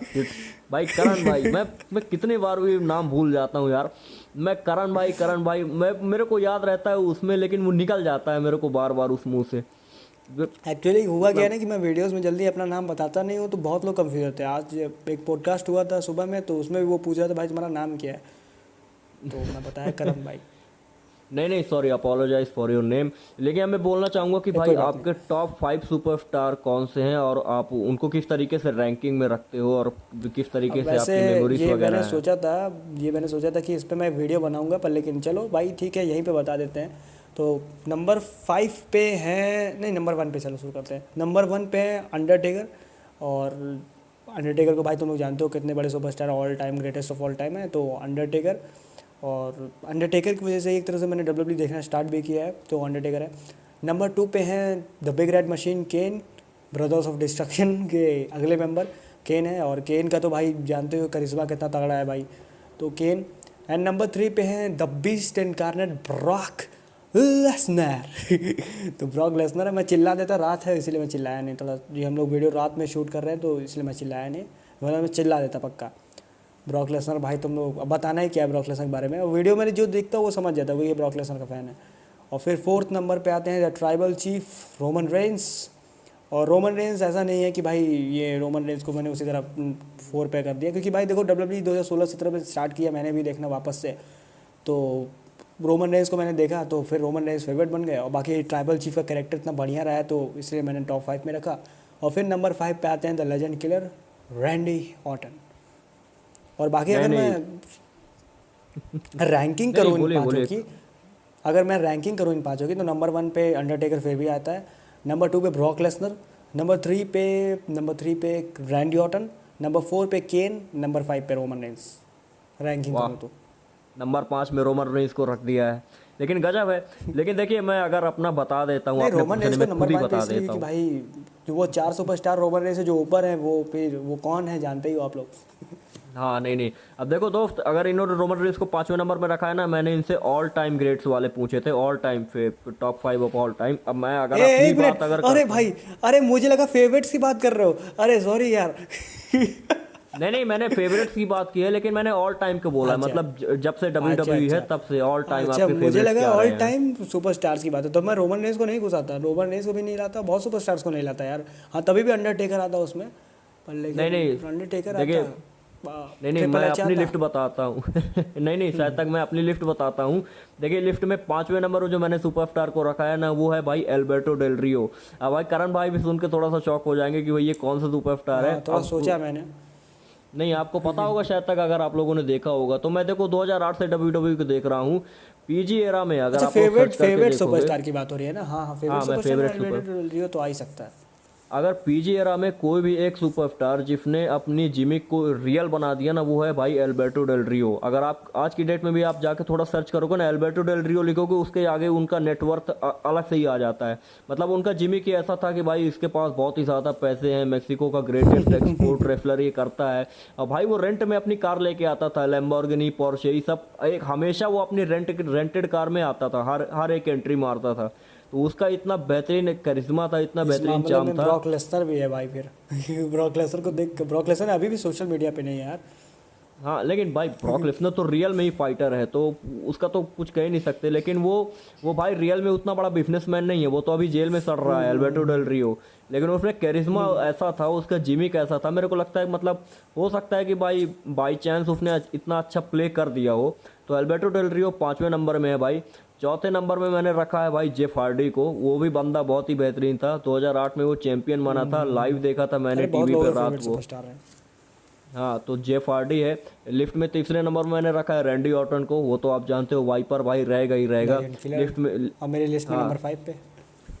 भाई करण भाई, मैं कितनी बार भी नाम भूल जाता हूँ यार। मैं करण भाई मैं, मेरे को याद रहता है उसमें, लेकिन वो निकल जाता है मेरे को बार बार उस मुंह से। एक्चुअली हुआ क्या है मतलब ना कि मैं वीडियोस में जल्दी अपना नाम बताता नहीं हूँ, तो बहुत लोग कंफ्यूज होते हैं। आज एक पॉडकास्ट हुआ था सुबह में, तो उसमें भी वो पूछ रहा था भाई तुम्हारा नाम क्या है, तो मैं बताया करण भाई। नहीं नहीं, sorry, apologise for your name. लेकिन मैं बोलना चाहूँगा कि भाई कोई बात नहीं। आपके टॉप 5 सुपरस्टार कौन से हैं और आप उनको किस तरीके से रैंकिंग में रखते हो और किस तरीके अब से वैसे आपकी मेमोरीज ये वगैरह मैंने हैं? सोचा था ये मैंने सोचा था कि इस पर मैं वीडियो बनाऊंगा, पर लेकिन चलो भाई ठीक है, यहीं पे बता देते हैं। तो नंबर 5 पे हैं, नहीं नंबर 1 पे चलो शुरू करते हैं। नंबर 1 पे है अंडरटेकर, और अंडरटेकर को भाई तुम लोग जानते हो कितने बड़े superstar all time greatest of all time है, तो अंडरटेकर, और अंडरटेकर की वजह से एक तरह से मैंने डब्ल्यूडब्ल्यू देखना स्टार्ट भी किया है, तो अंडरटेकर है। नंबर 2 पे हैं the big red machine Kane, brothers of destruction के अगले मेंबर केन है, और केन का तो भाई जानते हो करिश्मा कितना तगड़ा है भाई, तो केन। एंड नंबर 3 पे हैं the beast incarnate Brock Lesnar तो ब्रॉक लेसनर है। मैं चिल्ला देता, रात है इसलिए मैं चिल्लाया नहीं, थोड़ा ये हम लोग वीडियो रात में शूट कर रहे हैं तो इसलिए मैं चिल्लाया नहीं, वरना मैं चिल्ला देता पक्का। ब्रॉक लेसनर भाई तुम लोग अब बताना ही क्या है ब्रॉक लेसनर के बारे में, वीडियो में जो देखता हूँ वो समझ जाता है वो ये ब्रॉक लेसनर का फ़ैन है। और फिर 4th नंबर पे आते हैं the tribal chief Roman Reigns, और रोमन रेंस ऐसा नहीं है कि भाई ये रोमन रेंस को मैंने उसी तरह 4 पे कर दिया, क्योंकि भाई देखो डब्ल्यूडब्ल्यू 2016-17 में स्टार्ट किया मैंने भी देखना वापस से, तो रोमन रेंस को मैंने देखा तो फिर रोमन रेंस फेवरेट बन गए, और बाकी ट्राइबल चीफ का कैरेक्टर इतना बढ़िया रहा है तो इसलिए मैंने टॉप 5 में रखा। और फिर नंबर 5 पे आते हैं the legend killer Randy Orton. और बाकी अगर मैं रैंकिंग करूँ इन पाँचों की, अगर मैं रैंकिंग करूँ इन पाँचों की, तो नंबर 1 पे अंडरटेकर फिर भी आता है, नंबर 2 पे ब्रॉक लेसनर, नंबर 3 पे रैंडी ऑर्टन, नंबर 4 पे केन, नंबर 5 पे रोमन रेंस। रैंकिंग करूँ तो नंबर 5 में रोमन रेंस को रख दिया है, लेकिन गजब है। लेकिन देखिए मैं अगर अपना बता देता हूँ, रोमन रेंस को नंबर 5 पे इसलिए कि भाई जो वो 4 सुपरस्टार रोमन रेंस से जो ऊपर हैं वो फिर वो कौन है जानते ही हो आप लोग। हाँ नहीं, अब देखो दोस्त, अगर इन्होंने रोमन रेंस को 5वें नंबर में रखा है ना, मैंने इनसे ऑल टाइम ग्रेट्स वाले पूछे थे, all time top 5 of all time. अब मैं अगर अपनी बात अगर अरे भाई, अरे मुझे लगा फेवरेट्स की बात कर रहे हो, अरे सॉरी यार नहीं मैंने फेवरेट्स की बात की है, लेकिन मैंने ऑल टाइम को बोला है, मतलब जब से WWE है तब से ऑल टाइम आपके फेवरेट्स मुझे लगा ऑल टाइम सुपरस्टार्स की बात है, तो मैं रोमन रेंस को नहीं घुसाता, रोमन रेंस को भी नहीं लाता, बहुत सुपरस्टार्स को नहीं लाता यार। हाँ तभी भी अंडरटेकर आता उसमें, पर लेकिन अंडरटेकर आता नहीं मैं अपनी लिस्ट बताता हूँ नहीं शायद तक मैं अपनी लिस्ट बताता हूँ। देखिए लिस्ट में 5वें नंबर जो मैंने सुपरस्टार को रखा है ना, वो है भाई एल्बर्टो डेल रियो। अब भाई करण भाई भी सुन के थोड़ा सा शॉक हो जाएंगे कि भाई ये कौन सा सुपरस्टार है। थोड़ा सोचा मैंने, नहीं आपको पता होगा शायद तक, अगर आप लोगों ने देखा होगा तो। मैं देखो 2008 से WWE को देख रहा हूँ, पीजी एरा में अगर आप फेवरेट सुपरस्टार की बात हो रही है ना, हाँ फेवरेट सुपरस्टार तो आ ही सकता है। अगर पीजी एरा में कोई भी एक सुपरस्टार जिसने अपनी जिमिक को रियल बना दिया ना, वो है भाई एल्बर्टो डेल रियो। अगर आप आज की डेट में भी आप जाके थोड़ा सर्च करोगे ना, एल्बर्टो डेल रियो लिखोगे, उसके आगे उनका नेटवर्थ अलग से ही आ जाता है। मतलब उनका जिमिक ही ऐसा था कि भाई इसके पास बहुत ही ज़्यादा पैसे हैं, मेक्सिको का ग्रेटेस्ट एक्सपोर्ट रेफलर ये करता है। और भाई वो रेंट में अपनी कार लेके आता था, लैम्बोर्गिनी, पोर्शे, ये सब एक हमेशा वो अपनी रेंटेड कार में आता था, हर एक एंट्री मारता था। तो उसका इतना बेहतरीन करिश्मा था, इतना बेहतरीन चार्म था। ब्रॉक लेसनर भी है भाई फिर ब्रॉक लेसनर को देख, ब्रॉक लेसनर अभी भी सोशल मीडिया पे नहीं है यार। हाँ लेकिन भाई ब्रॉक लेसनर तो रियल में ही फाइटर है, तो उसका तो कुछ कह ही नहीं सकते। लेकिन वो भाई रियल में उतना बड़ा बिजनेसमैन नहीं है, वो तो अभी जेल में सड़ रहा है, एल्बर्टो डेल रियो। लेकिन उसमें कैरिज्मा ऐसा था, उसका जिमिक ऐसा था, मेरे को लगता है मतलब हो सकता है कि भाई बाई चांस उसने इतना अच्छा प्ले कर दिया हो। तो एल्बर्टो डेल रियो 5वें नंबर में है भाई। 4थे नंबर में मैंने रखा है भाई जेफ हार्डी को। वो भी बंदा बहुत ही बेहतरीन था, 2008 में वो चैंपियन बना था, लाइव देखा था मैंने टीवी पे रात को। हाँ तो जेफ हार्डी है। लिफ्ट में तीसरे नंबर में मैंने रखा है रैंडी ऑर्टन को, वो तो आप जानते हो वाइपर भाई रहेगा ही रहेगा लिफ्ट में। और मेरी लिस्ट में नंबर 5 पे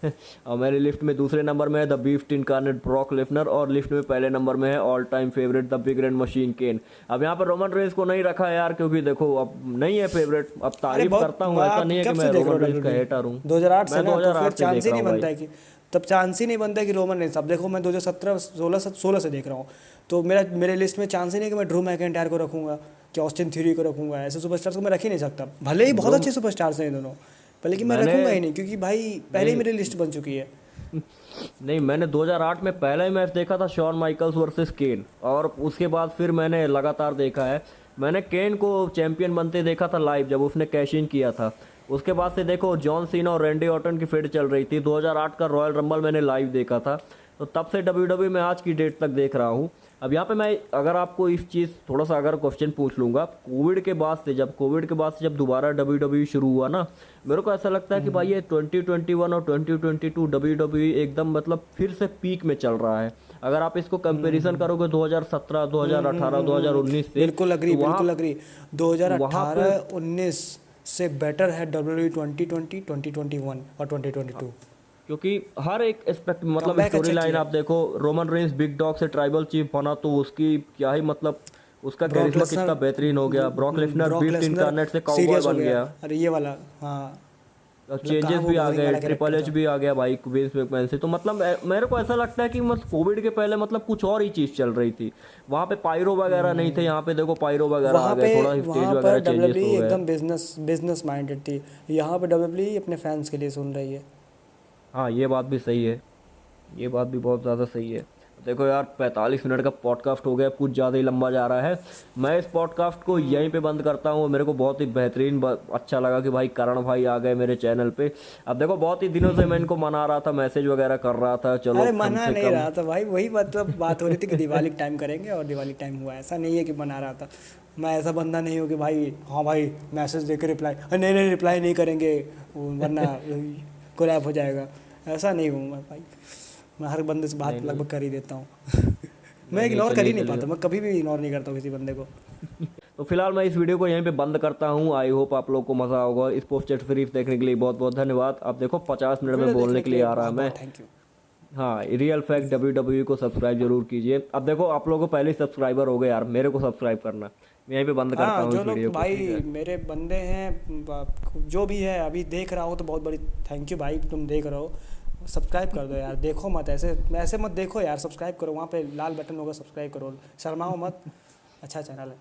और मेरी लिफ्ट में दूसरे नंबर में है the beast incarnate Brock Lesnar, और लिफ्ट में पहले नंबर में है all time favourite the big red machine Kane. अब यहाँ पर रोमन रेंस को नहीं रखा है यार, क्योंकि देखो अब नहीं है फेवरेट। अब तारीफ करता हूँ, ऐसा नहीं है कि मैं रोमन रेंस का हेटर हूँ। 2008 से ना, तो फिर चांस ही नहीं बनता है कि तब चांस ही नहीं बनता है कि रोमन रेंस। अब देखो मैं 2017-16 से देख रहा हूँ, तो मेरे लिस्ट में चांस ही नहीं कि मैं ड्रू मैकिंटायर को रखूँगा कि ऑस्टिन थ्योरी को रखूँगा। ऐसे सुपरस्टार्स को मैं रख ही नहीं सकता, भले ही बहुत अच्छे सुपरस्टार्स हैं दोनों, पर लेकिन मैं रखूँगा ही नहीं, क्योंकि भाई पहले ही मेरी लिस्ट बन चुकी है। नहीं मैंने 2008 में पहला ही मैच देखा था शॉन माइकल्स वर्सेस केन, और उसके बाद फिर मैंने लगातार देखा है। मैंने केन को चैंपियन बनते देखा था लाइव, जब उसने कैश इन किया था। उसके बाद से देखो जॉन सीना और रैंडी ऑर्टन की फेड चल रही थी। 2008 का रॉयल रंबल मैंने लाइव देखा था, तो तब से WWE में आज की डेट तक देख रहा हूँ। अब यहाँ पे मैं अगर आपको इस चीज़ थोड़ा सा अगर क्वेश्चन पूछ लूँगा, कोविड के बाद से जब दोबारा WWE शुरू हुआ ना, मेरे को ऐसा लगता है कि भाई ये 2021 और 2022 WWE एकदम मतलब फिर से पीक में चल रहा है। अगर आप इसको कंपैरिजन करोगे 2017, 2018, 2019 से, बिल्कुल अग्री 2018-19 से बेटर है WWE 2020, 2021 और 2022। क्योंकि हर एक एस्पेक्ट मतलब कमबैक स्टोरी अच्छा लाइन किया। आप देखो, रोमन रेंस बिग डॉग से ट्राइबल चीफ बना तो उसकी क्या ही मतलब, उसका ब्रॉक कैरिश्मा कितना लेसनर बेहतरीन हो गया। Brock Lesnar Brock beast Lesnar incarnate से काउबॉय सीरियस हो बन गया। गया, अरे ये वाला, हाँ, और मतलब कहाँ चेंजेस वो भी आ बोरिंग गए, वाला ट्रिपल कैरेक्टर एच था। भी आ गया भाई विंस मैकमैन से। तो मतलब मेरे को ऐसा लगता है कि मतलब कोविड के पहले मतलब कुछ और ही चीज़ चल रही थी, वहाँ पे पायरो वगैरह नहीं थे, यहाँ पे देखो पायरो वगैरह आ गए, थोड़ा स्टेज वहाँ पर वगैरह चेंजेस डब्ल्यूडब्ल्यूई हो गए। एकदम बिजनेस बिजनेस माइंडेड थी। यहाँ पे डब्ल्यूडब्ल्यूई अपने फैंस के लिए सुन रही है। हाँ ये बात भी सही है, ये बात भी बहुत ज़्यादा सही है। देखो यार 45 मिनट का पॉडकास्ट हो गया, कुछ ज़्यादा ही लंबा जा रहा है। मैं इस पॉडकास्ट को यहीं पे बंद करता हूँ। मेरे को बहुत ही बेहतरीन अच्छा लगा कि भाई करण भाई आ गए मेरे चैनल पे। अब देखो बहुत ही दिनों से मैं इनको मना रहा था, मैसेज वगैरह कर रहा था, चलो अरे कम मना से नहीं कम। रहा था भाई, वही मतलब बात हो रही थी कि दिवाली के टाइम करेंगे, और दिवाली टाइम हुआ। ऐसा नहीं है कि मना रहा था। मैं ऐसा बंदा नहीं हूँ कि भाई हाँ भाई मैसेज देकर रिप्लाई, नहीं नहीं रिप्लाई नहीं करेंगे वरना कोलैब हो जाएगा। ऐसा नहीं हूँ मैं भाई। मैं हर बंदे से नहीं बात नहीं लगभग कर ही देता हूँ। मैं नहीं नहीं, इग्नोर कर चलिए ही नहीं चलिए। पाता, मैं कभी भी इग्नोर नहीं करता हूँ किसी बंदे को। तो फिलहाल मैं इस वीडियो को यहीं पे बंद करता हूँ। आई होप आप लोग को मज़ा होगा। इस पोस्टेड सीरीज देखने के लिए बहुत बहुत धन्यवाद। अब देखो 50 मिनट में वीडियो बोलने देखने के के लिए लिए आ रहा बहुत मैं। बहुत थैंक यू। हाँ रियल फैक्ट WWE को सब्सक्राइब जरूर कीजिए। अब देखो आप लोगों को पहले ही सब्सक्राइबर हो गए यार, मेरे को सब्सक्राइब करना। मैं यहीं पे बंद करता हाँ, हूँ जो इस लोग वीडियो को, ठीक भाई है। मेरे बंदे हैं, जो भी है अभी देख रहा हो तो बहुत बड़ी थैंक यू भाई, तुम देख रहे हो। सब्सक्राइब कर दो यार, देखो मत ऐसे ऐसे मत देखो यार, सब्सक्राइब करो, वहाँ पे लाल बटन होगा, सब्सक्राइब करो, शर्माओ मत। अच्छा चैनल है।